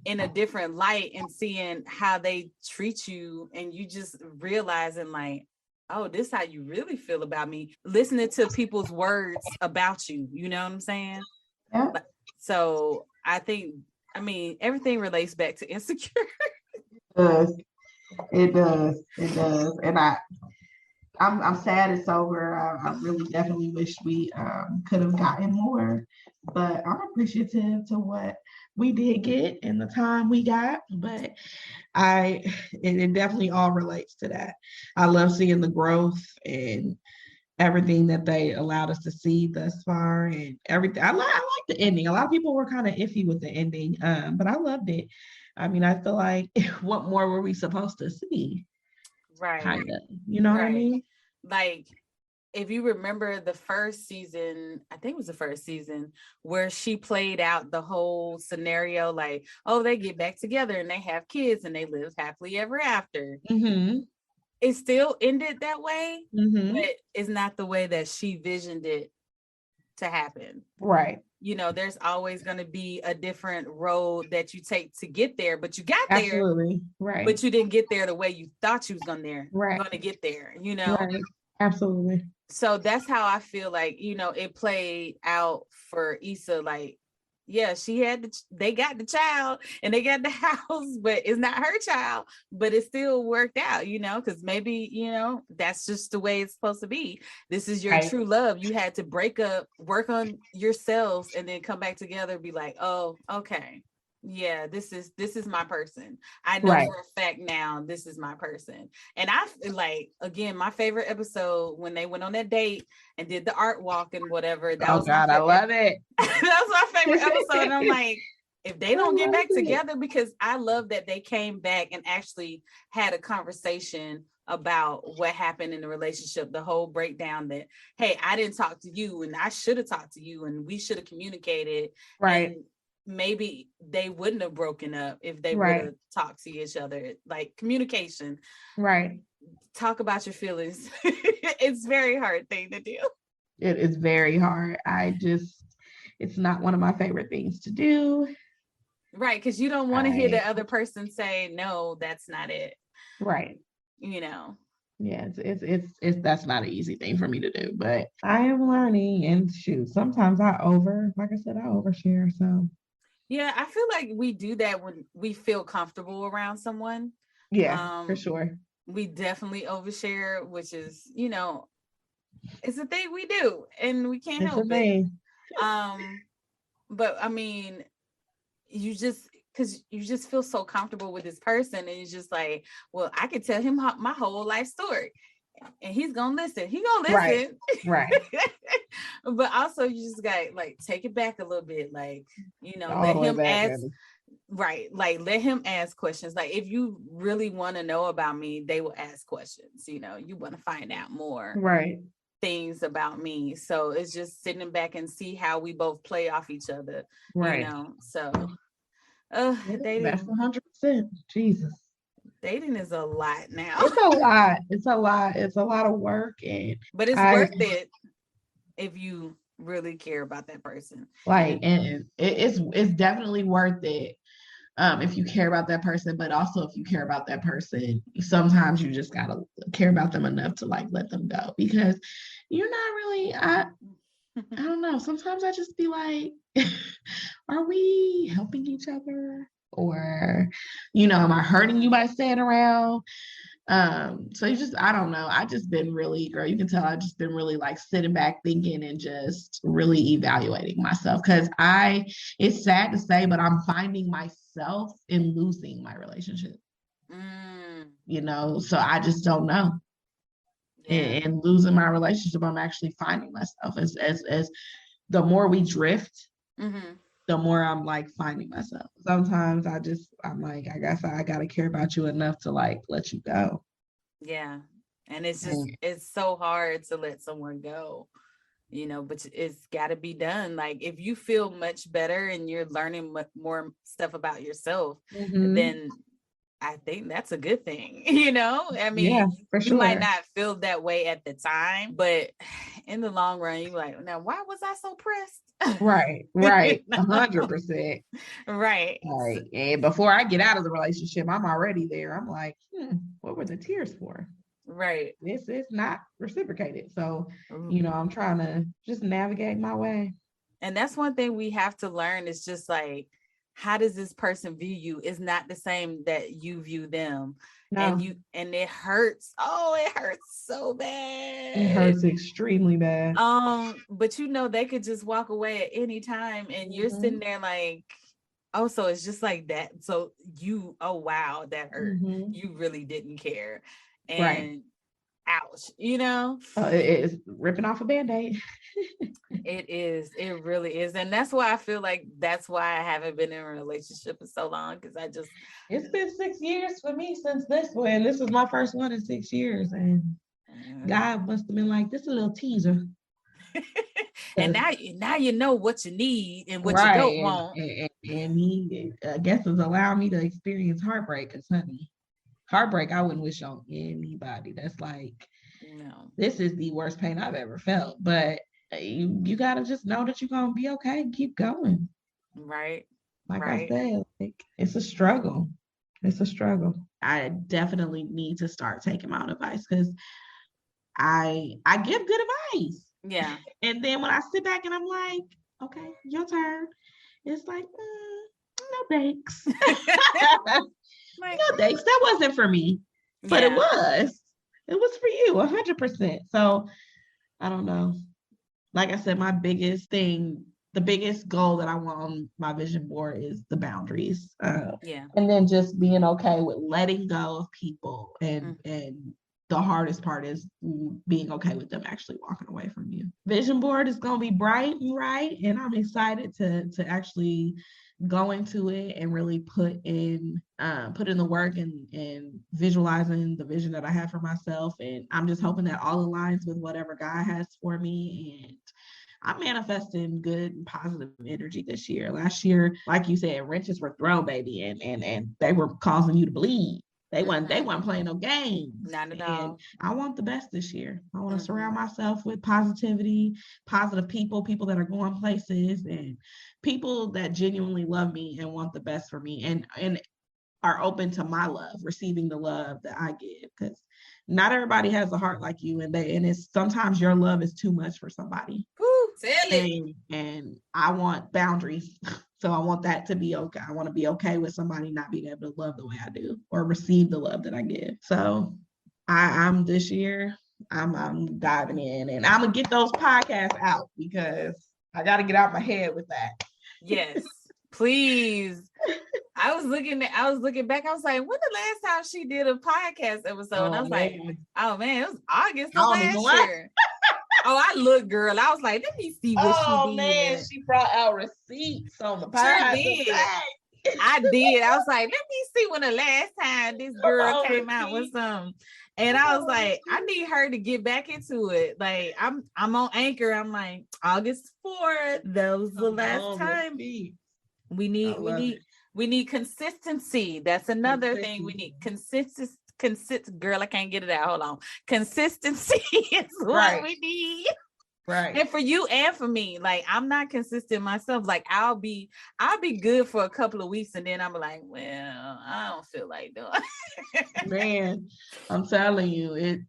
in a different light and seeing how they treat you, and you just realizing like, oh, this is how you really feel about me. Listening to people's words about you, you know what I'm saying? Yeah. So I think, everything relates back to Insecure. It does. And I'm sad it's over. I really definitely wish we could have gotten more, but I'm appreciative to what we did get and the time we got. But it definitely all relates to that. I love seeing the growth and everything that they allowed us to see thus far, and everything. I like the ending. A lot of people were kind of iffy with the ending, but I loved it. I feel like, what more were we supposed to see? Right. Kind of. You know what I mean? Like, if you remember the first season, I think it was the first season, where she played out the whole scenario, like, oh, they get back together and they have kids and they live happily ever after. It still ended that way, but it's not the way that she visioned it to happen. Right. There's always going to be a different road that you take to get there, but you got Absolutely. there. Right. But you didn't get there the way you thought you was going to get there, Right. Absolutely. So that's how I feel like, it played out for Issa. Like, yeah, they got the child and they got the house, but it's not her child, but it still worked out, because maybe, that's just the way it's supposed to be. This is your true love. You had to break up, work on yourselves, and then come back together and be like, oh, okay. Yeah, this is my person. I know for a fact now this is my person. And I feel like, again, my favorite episode when they went on that date and did the art walk and whatever. That was God, I love it. That was my favorite episode. And I'm like, if they don't get back together, because I love that they came back and actually had a conversation about what happened in the relationship, the whole breakdown that, hey, I didn't talk to you and I should have talked to you and we should have communicated. Right. And maybe they wouldn't have broken up if they would have talked to each other. Like communication. Right. Talk about your feelings. It's a very hard thing to do. It is very hard. It's not one of my favorite things to do. Right, because you don't want to hear the other person say, no, that's not it. Right. You know. Yeah, it's that's not an easy thing for me to do, but I am learning, and shoot, sometimes like I said, I overshare. So yeah, I feel like we do that when we feel comfortable around someone. Yeah, for sure. We definitely overshare, which is, you know, it's a thing we do and we can't help it. But I mean, because you just feel so comfortable with this person, and it's just like, well, I could tell him my whole life story and he's gonna listen. Right. But also you just got like take it back a little bit, like, you know, let him ask. Right, like let him ask questions. Like if you really want to know about me, they will ask questions. You know, you want to find out more things about me. So it's just sitting back and see how we both play off each other. You know, so dating. That's 100%. Jesus, dating is a lot now. It's a lot of work, but it's worth it if you really care about that person. Like, and it's definitely worth it. If you care about that person, but also if you care about that person, sometimes you just gotta care about them enough to like let them go, because you're not really, I don't know. Sometimes I just be like, are we helping each other? Or, you know, am I hurting you by staying around? So I don't know. I just been really, girl, you can tell I just been really like sitting back thinking and just really evaluating myself. Cause it's sad to say, but I'm finding myself in losing my relationship. You know, so I just don't know. And losing my relationship, I'm actually finding myself as the more we drift, the more I'm like finding myself. Sometimes I'm like, I guess I gotta care about you enough to like let you go. Yeah. And it's just, it's so hard to let someone go, you know, but it's gotta be done. Like if you feel much better and you're learning more stuff about yourself, then I think that's a good thing. You know, I mean, you might not feel that way at the time, but in the long run, you're like, now, why was I so pressed? Right. 100%. Right. And before I get out of the relationship, I'm already there. I'm like, what were the tears for? Right. This is not reciprocated. So, you know, I'm trying to just navigate my way. And that's one thing we have to learn is just like, how does this person view you is not the same that you view them. No. And it hurts. Oh, it hurts so bad. It hurts extremely bad. But you know, they could just walk away at any time and you're sitting there like, oh, so it's just like that. So oh wow, that hurt. You really didn't care. And ouch, you know? It is ripping off a Band-Aid. It is. It really is. And that's why I feel like that's why I haven't been in a relationship in so long, because it's been 6 years for me since this one. This is my first one in 6 years. And God must have been like, this is a little teaser. And now you know what you need and what you don't want. And he, I guess, is allowing me to experience heartbreak, because honey, heartbreak I wouldn't wish on anybody. That's like, no, this is the worst pain I've ever felt. But you gotta just know that you're gonna be okay and keep going. Right. Like I said, like, it's a struggle. I definitely need to start taking my own advice, because I give good advice. Yeah. And then when I sit back and I'm like, okay, your turn, it's like, no thanks. No thanks. That wasn't for me. But it was for you 100%. So I don't know. Like I said, my biggest thing, the biggest goal that I want on my vision board is the boundaries. And then just being okay with letting go of people. And the hardest part is being okay with them actually walking away from you. Vision board is going to be bright and right. And I'm excited to actually go into it and really put in the work and visualizing the vision that I have for myself. And I'm just hoping that all aligns with whatever God has for me. And I'm manifesting good and positive energy this year. Last year, like you said, wrenches were thrown, baby, and they were causing you to bleed. They weren't playing no games. Not at And all. I want the best this year. I want to surround myself with positivity, positive people that are going places, and people that genuinely love me and want the best for me, and are open to my love, receiving the love that I give. Because not everybody has a heart like you, and it's sometimes your love is too much for somebody. And I want boundaries. So I want that to be okay. I want to be okay with somebody not being able to love the way I do or receive the love that I give. So I'm this year, I'm diving in, and I'm gonna get those podcasts out because I got to get out my head with that. Yes, please. I was looking back. I was like, when the last time she did a podcast episode? And I was like, oh man, it was August of last year. Oh, I look, girl. I was like, let me see what she did. Oh man, she brought out receipts on the podcast. Sure did. I did. I was like, let me see when the last time this girl came out with some. And I was like, I need her to get back into it. Like, I'm on Anchor. I'm like, August 4th. That was the last time. We need consistency. That's another thing. We need consistency. Girl, I can't get it out. Hold on. Consistency is what we need. Right. And for you and for me, like, I'm not consistent myself. Like, I'll be good for a couple of weeks, and then I'm like, well, I don't feel like doing it. Man, I'm telling you,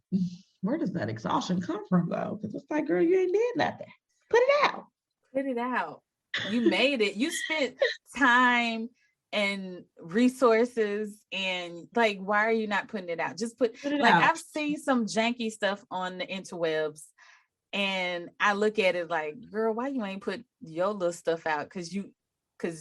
where does that exhaustion come from though? Because it's like, girl, you ain't did nothing. Put it out. Put it out. You made it. You spent time and resources, and like, why are you not putting it out? Just put it out. I've seen some janky stuff on the interwebs, and I look at it like, girl, why you ain't put your little stuff out? Because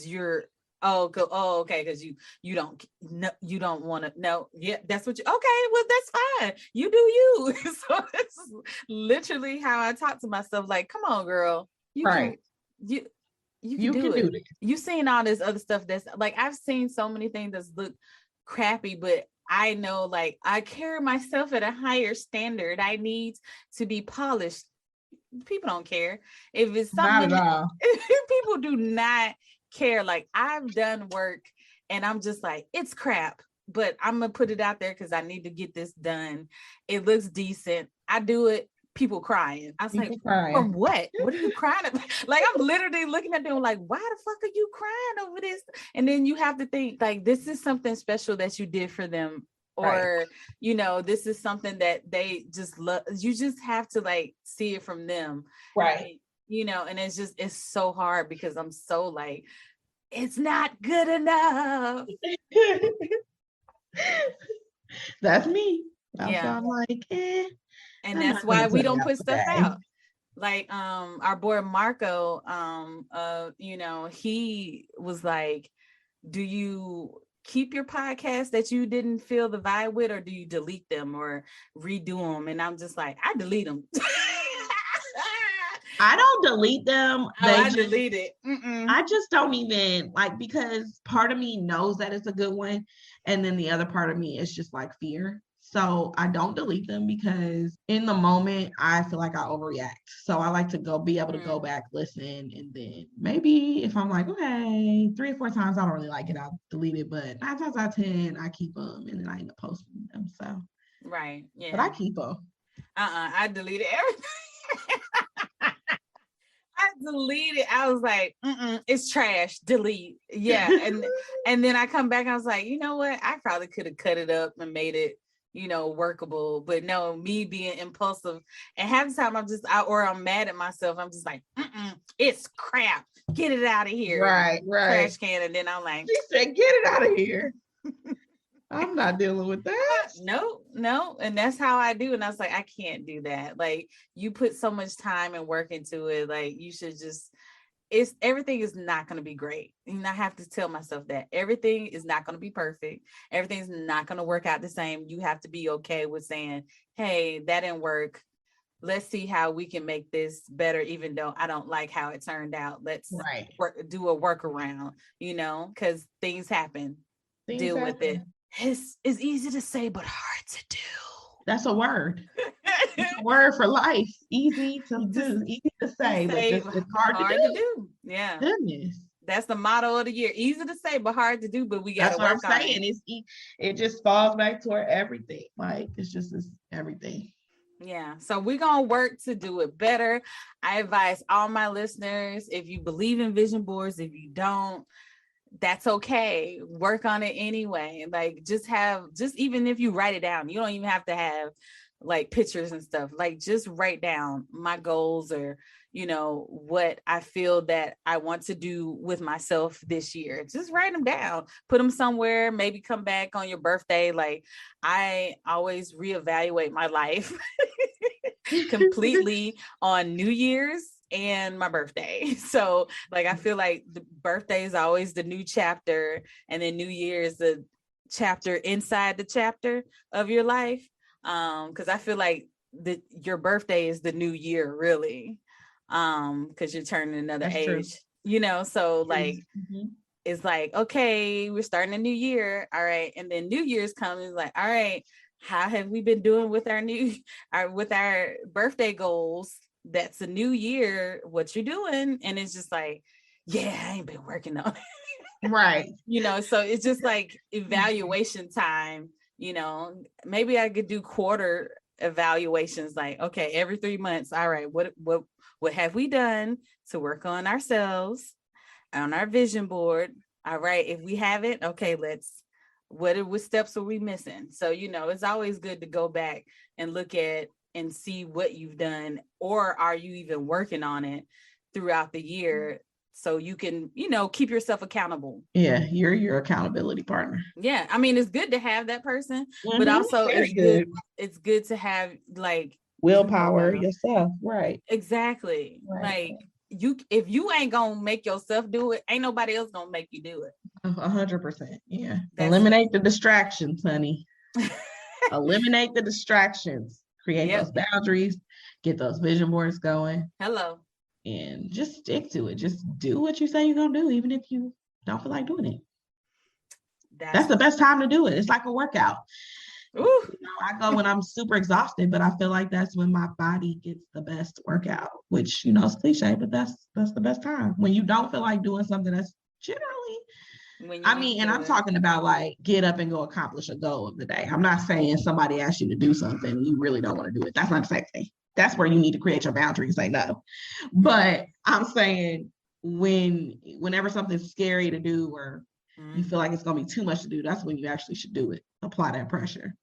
you're okay, because you don't want to know. Yeah, that's what you okay, well, that's fine. You do you. So it's literally how I talk to myself, like, come on, girl, you can do it. You've seen all this other stuff that's like, I've seen so many things that look crappy, but I know, like, I carry myself at a higher standard. I need to be polished. People don't care if it's something. Not at all. People do not care. Like, I've done work and I'm just like, it's crap, but I'm gonna put it out there because I need to get this done. It looks decent. I do it. People crying. I was like, from what? What are you crying about? Like, I'm literally looking at them like, why the fuck are you crying over this? And then you have to think, like, this is something special that you did for them. Or, this is something that they just love. You just have to, like, see it from them. Right. And it's so hard because I'm so like, it's not good enough. That's me. I'm like, and that's why we don't put stuff out. Like, our boy Marco, he was like, do you keep your podcast that you didn't feel the vibe with, or do you delete them or redo them? And I'm just like, I delete them. I don't delete them. I delete it. I just don't even, like, because part of me knows that it's a good one, and then the other part of me is just like fear. So I don't delete them because in the moment I feel like I overreact. So I like to be able to go back, listen, and then maybe if I'm like, okay, 3 or 4 times I don't really like it, I'll delete it. But 9 times out of 10, I keep them, and then I end up posting them. So right, yeah. But I keep them. I deleted everything. I deleted. I was like, it's trash. Delete. Yeah, and then I come back. I was like, you know what? I probably could have cut it up and made it, workable. But no, me being impulsive, and half the time I'm mad at myself. I'm just like, it's crap. Get it out of here. Right. Trash can. And then I'm like, she said, get it out of here. I'm not dealing with that. No. And that's how I do. And I was like, I can't do that. Like, you put so much time and work into it. Like, you should just, everything is not going to be great. And I have to tell myself that everything is not going to be perfect. Everything's not going to work out the same. You have to be okay with saying, hey, that didn't work. let's see how we can make this better, even though I don't like how it turned out. Let's do a workaround, because things happen. Deal with it. It's easy to say, but hard to do. That's a word. It's a word for life. Easy to do, easy to say, but it's hard to do. Yeah. Goodness. That's the motto of the year. Easy to say, but hard to do. But we got to work on it. It just falls back toward everything. Like it's everything. Yeah. So we're going to work to do it better. I advise all my listeners, if you believe in vision boards, if you don't, that's okay. Work on it anyway. Like just even if you write it down, you don't even have to have like pictures and stuff. Like just write down my goals or, what I feel that I want to do with myself this year. Just write them down, put them somewhere, maybe come back on your birthday. Like I always reevaluate my life completely on New Year's and my birthday. So like, I feel like the birthday is always the new chapter, and then New Year is the chapter inside the chapter of your life. Because I feel like your birthday is the new year, really. Because you're turning another age, so like, it's like, okay, we're starting a new year. All right. And then New Year's comes, like, all right, how have we been doing with our birthday goals? That's a new year. What you doing? And it's just like, yeah, I ain't been working on it. Right. So it's just like evaluation time. Maybe I could do quarter evaluations, like, okay, every 3 months. All right, what have we done to work on ourselves, on our vision board? All right, if we haven't, okay, what steps are we missing? So, it's always good to go back and look at and see what you've done, or are you even working on it throughout the year, so you can, keep yourself accountable. Yeah, you're your accountability partner. Yeah, I mean, it's good to have that person, but also it's good to have like willpower yourself. Right. Exactly. Right. Like if you ain't gonna make yourself do it, ain't nobody else gonna make you do it. 100%. Yeah. Eliminate the distractions, honey. Eliminate the distractions. Create those boundaries. Get those vision boards going. Hello. And just stick to it. Just do what you say you're gonna do, even if you don't feel like doing it. That's the best time to do it. It's like a workout. Ooh. I go when I'm super exhausted, but I feel like that's when my body gets the best workout, which, is cliche, but that's the best time. When you don't feel like doing something, that's generally, and I'm talking about like get up and go accomplish a goal of the day. I'm not saying somebody asked you to do something and you really don't want to do it. That's not the same thing. That's where you need to create your boundaries and say no. But I'm saying whenever something's scary to do or you feel like it's going to be too much to do, that's when you actually should do it. Apply that pressure.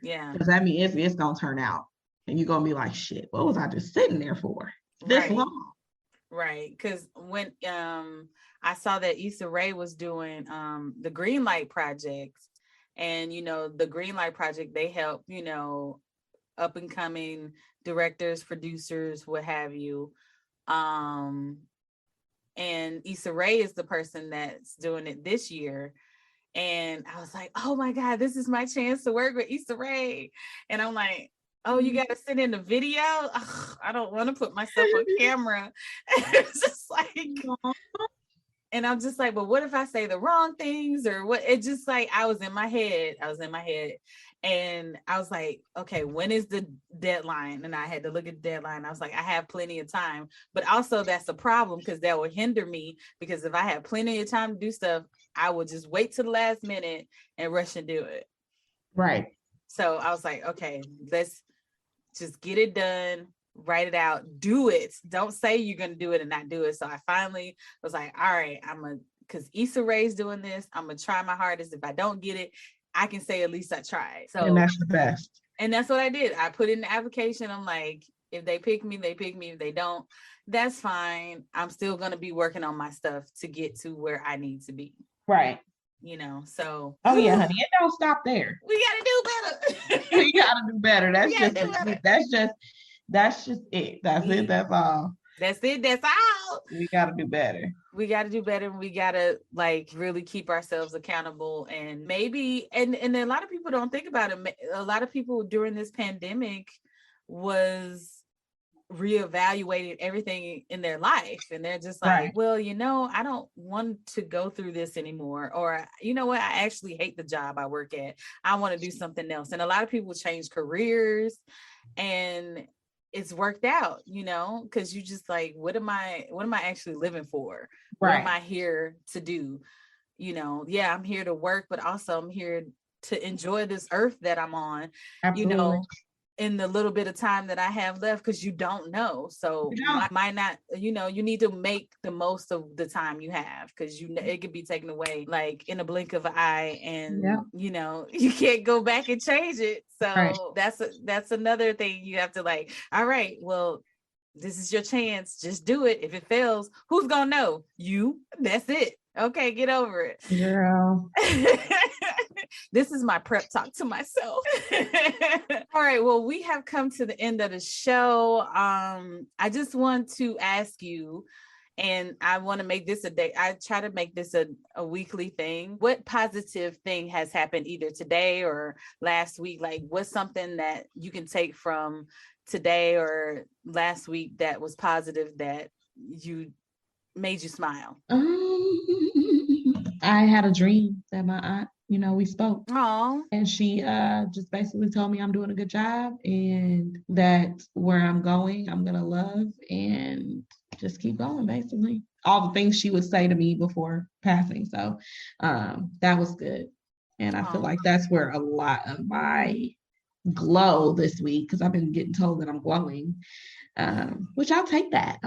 Yeah. Because that means it's going to turn out. And you're going to be like, shit, what was I just sitting there for this long? Right. Because when I saw that Issa Rae was doing the Green Light Project, and, the Green Light Project, they help, up and coming directors, producers, what have you. And Issa Rae is the person that's doing it this year. And I was like, oh my God, this is my chance to work with Issa Rae. And I'm like, oh, you got to send in the video? Ugh, I don't want to put myself on camera. It's just like, and I'm just like, but what if I say the wrong things or what? It just like, I was in my head. And I was like, okay, when is the deadline? And I had to look at the deadline. I was like, I have plenty of time, but also that's a problem because that will hinder me, because if I have plenty of time to do stuff, I will just wait to the last minute and rush and do it. Right. So I was like, okay, let's just get it done, write it out, do it. Don't say you're going to do it and not do it. So I finally was like, all right, because Issa Rae's doing this, I'm going to try my hardest. If I don't get it, I can say at least I tried. So, and that's the best. And that's what I did. I put in the application. I'm like, if they pick me, they pick me. If they don't, that's fine. I'm still going to be working on my stuff to get to where I need to be. Right. So. Oh yeah, honey. It don't stop there. We got to do better. We got to do better. That's just it. That's it. That's it. That's all. That's it. That's all. We got to do better. We got to do better. We got to like really keep ourselves accountable, and maybe, and a lot of people don't think about it. A lot of people during this pandemic was reevaluated everything in their life, and they're just like, well, I don't want to go through this anymore, or you know what, I actually hate the job I work at, I want to do something else. And a lot of people change careers, and it's worked out, because you just like, what am I actually living for? What am I here to do? I'm here to work, but also I'm here to enjoy this earth that I'm on. Absolutely. In the little bit of time that I have left, because you don't know. So might not, you need to make the most of the time you have, because it could be taken away like in a blink of an eye, and you can't go back and change it. So that's another thing you have to like, all right, well, this is your chance, just do it. If it fails, who's gonna know? You. That's it. Okay, get over it, girl. This is my prep talk to myself. All right, well, we have come to the end of the show. I just want to ask you, and I want to make this a day. I try to make this a weekly thing. What positive thing has happened either today or last week? Like, what's something that you can take from today or last week that was positive that you made you smile? I had a dream that my aunt, we spoke. Oh. And she just basically told me I'm doing a good job, and that where I'm going, I'm going to love and just keep going, basically. All the things she would say to me before passing. So that was good. And I feel like that's where a lot of my glow this week, because I've been getting told that I'm glowing, which I'll take that.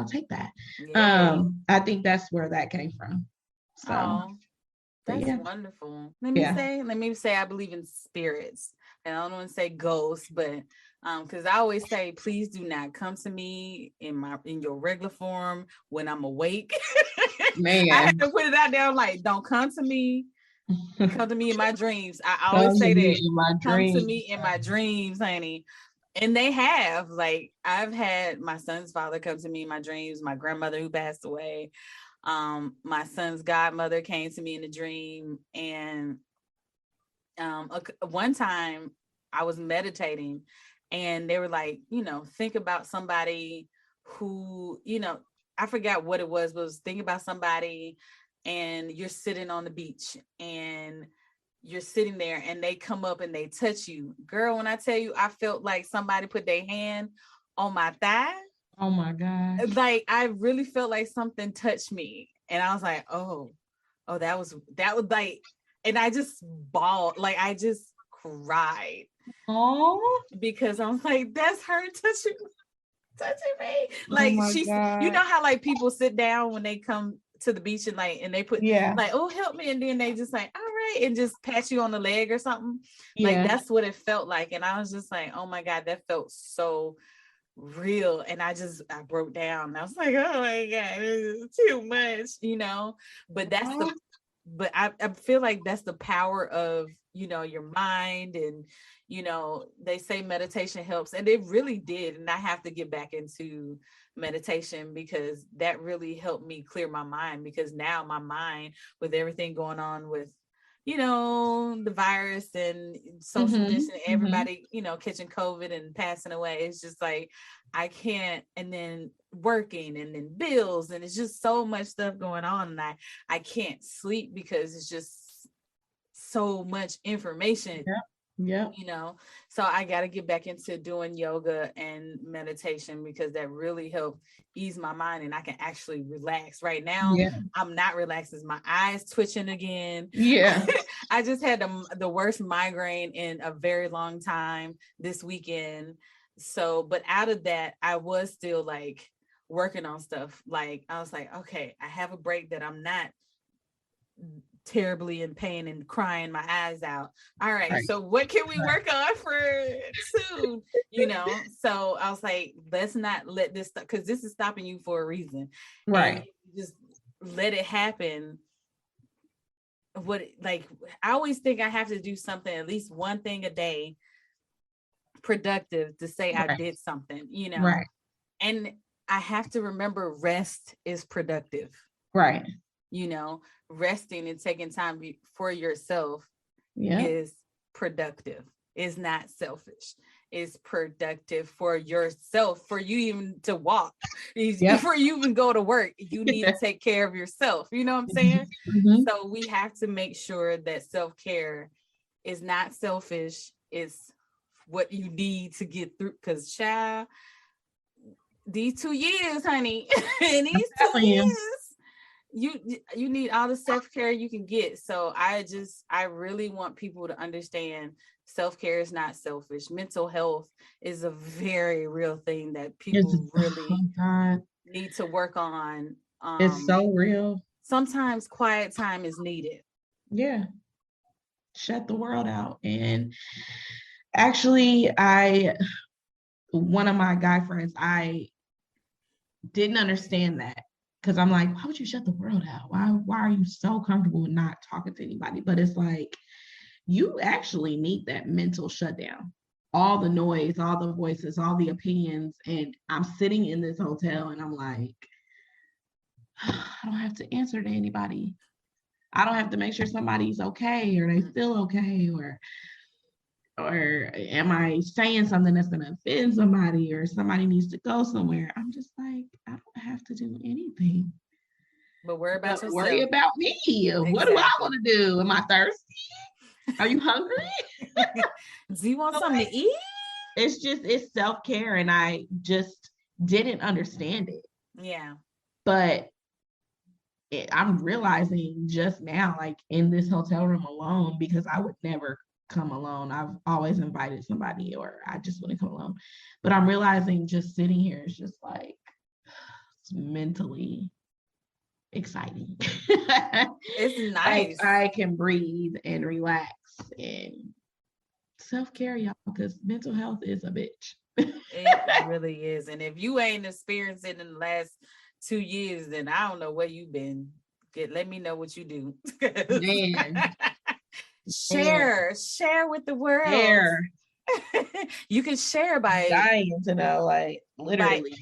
Yeah. I think that's where that came from. So that's wonderful. Let me say I believe in spirits, and I don't want to say ghosts, but because I always say, please do not come to me in your regular form when I'm awake. Man, I have to put it out there. I'm like, don't come to me. Come to me in my dreams. I always say that. Come to me in my dreams, honey. And they have, like, I've had my son's father come to me in my dreams, my grandmother who passed away. My son's godmother came to me in a dream. And one time I was meditating, and they were like, think about somebody who, I forgot what it was, but it was think about somebody, and you're sitting on the beach, and you're sitting there, and they come up and they touch you. Girl, when I tell you, I felt like somebody put their hand on my thigh. Oh my God. Like, I really felt like something touched me. And I was like, oh, that was like, and I just bawled, like I just cried. Oh, because I was like, that's her touching me. Like, she's, you know how like people sit down when they come to the beach, and like, and they put like, oh, help me, and then they just like, all right, and just pat you on the leg or something. Like, that's what it felt like. And I was just like, oh my God, that felt so real. And I broke down. I was like, oh my God, this is too much, but that's but I feel like that's the power of, your mind. And, they say meditation helps, and it really did. And I have to get back into meditation, because that really helped me clear my mind, because now my mind, with everything going on with, the virus and social distancing, everybody, catching COVID and passing away, it's just like, I can't, and then working, and then bills, and it's just so much stuff going on, and I can't sleep, because it's just so much information. Yeah. So I got to get back into doing yoga and meditation, because that really helped ease my mind, and I can actually relax. Right now, I'm not relaxing. My eyes twitching again. Yeah. I just had the worst migraine in a very long time this weekend. So, but out of that, I was still like working on stuff. Like, I was like, okay, I have a break that I'm not terribly in pain and crying my eyes out. All right. So what can we work on for soon? So I was like, let's not let this stop, because this is stopping you for a reason. Right. And just let it happen. I always think I have to do something, at least one thing a day, productive, to say I did something, Right. And I have to remember, rest is productive. Right. Resting and taking time for yourself is productive. Is not selfish. is productive for yourself, for you even to walk, Yep. before you even go to work, you need to take care of yourself. You know what I'm saying? Mm-hmm. So we have to make sure that self-care is not selfish. It's what you need to get through. Because child, these 2 years, honey, in these 2 years, you need all the self-care you can get. So I really want people to understand self-care is not selfish. Mental health is a very real thing that people really need to work on. It's so real. Sometimes quiet time is needed. Yeah. Shut the world out. And actually, one of my guy friends, I didn't understand that, because I'm like, why would you shut the world out? Why are you so comfortable with not talking to anybody? But it's like, you actually need that mental shutdown. All the noise, all the voices, all the opinions. And I'm sitting in this hotel and I'm like, I don't have to answer to anybody. I don't have to make sure somebody's okay or they feel okay, or am I saying something that's going to offend somebody, or somebody needs to go somewhere. I'm just like, I don't have to do anything. But worry about yourself. Worry about me. Exactly. What do I want to do? Am I thirsty? Are you hungry? Do you want something to eat? It's self-care, and I just didn't understand it. Yeah. But I'm realizing just now, like in this hotel room alone, because I would never come alone. I've always invited somebody, or I just wouldn't come alone. But I'm realizing just sitting here is just like, it's mentally exciting. It's nice. Like, I can breathe and relax and self-care, y'all, because mental health is a bitch. It really is. And if you ain't experienced it in the last 2 years, then I don't know where you've been. Let me know what you do. Man. Share with the world. Share. You can share by dying to know, like, literally,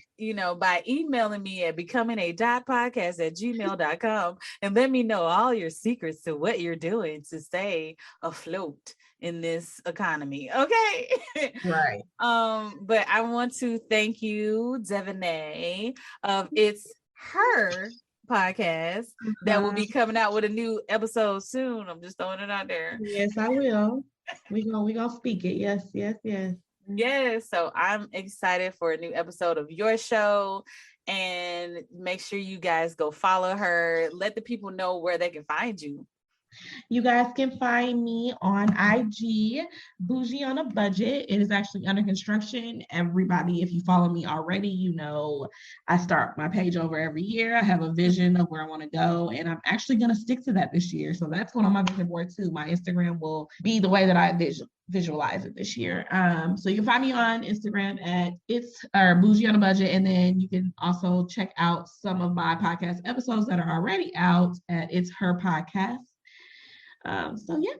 by emailing me at becomingA.podcast@gmail.com and let me know all your secrets to what you're doing to stay afloat in this economy. Okay. Right. But I want to thank you, Deviná of It's Her Podcast, that will be coming out with a new episode soon. I'm just throwing it out there. Yes, I will. We gonna speak it. Yes. Yes. So I'm excited for a new episode of your show, and make sure you guys go follow her. Let the people know where they can find you. You guys can find me on IG, Bougie on a Budget. It is actually under construction. Everybody, if you follow me already, you know I start my page over every year. I have a vision of where I want to go, and I'm actually going to stick to that this year. So that's going on my vision board too. My Instagram will be the way that I visualize it this year. So you can find me on Instagram at Bougie on a Budget, and then you can also check out some of my podcast episodes that are already out at It's Her Podcast. So yeah.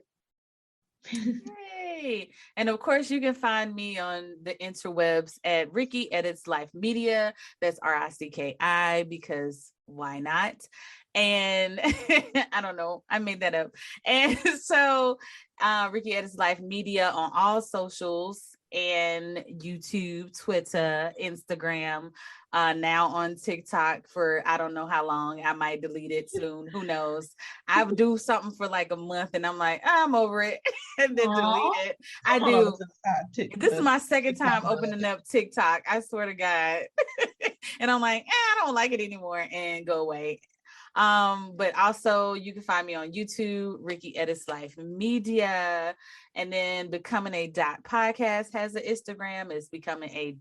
Hey, and of course you can find me on the interwebs at Ricki Edits Life Media. That's RICKI, because why not? And I don't know, I made that up. And so Ricki Edits Life Media on all socials, and YouTube, Twitter, Instagram, now on TikTok for I don't know how long. I might delete it soon. Who knows? I would do something for like a month and I'm like, I'm over it, and then delete it. I do. This is my second time opening up TikTok. I swear to God. And I'm like, I don't like it anymore, and go away. But also you can find me on YouTube, Ricki Edits Life Media, and then Becoming a Podcast has an Instagram. It's Becoming a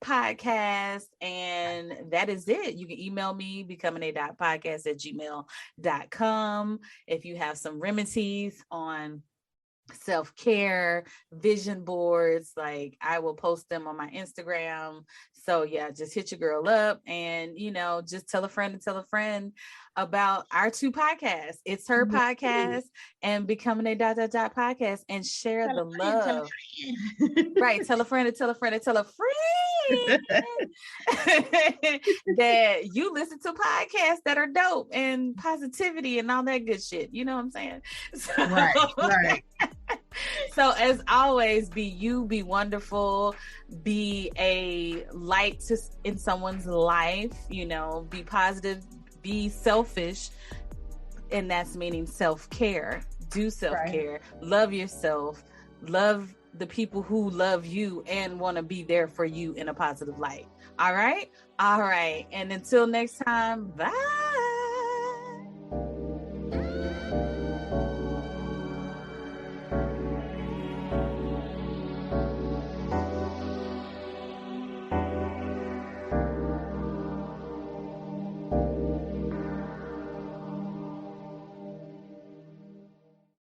Podcast, and that is it. You can email me, becomingA.podcast@gmail.com, if you have some remedies on self-care, vision boards. Like, I will post them on my Instagram. So yeah, just hit your girl up, and just tell a friend about our two podcasts. It's Her Podcast and Becoming a Podcast, and share the love. Right. Tell a friend to tell a friend to tell a friend that you listen to podcasts that are dope and positivity and all that good shit. You know what I'm saying? So, right. So as always, be you, be wonderful, be a light in someone's life, you know, be positive, be selfish. And that's meaning self-care. Do self-care, love yourself, love the people who love you and want to be there for you in a positive light. All right. And until next time, bye.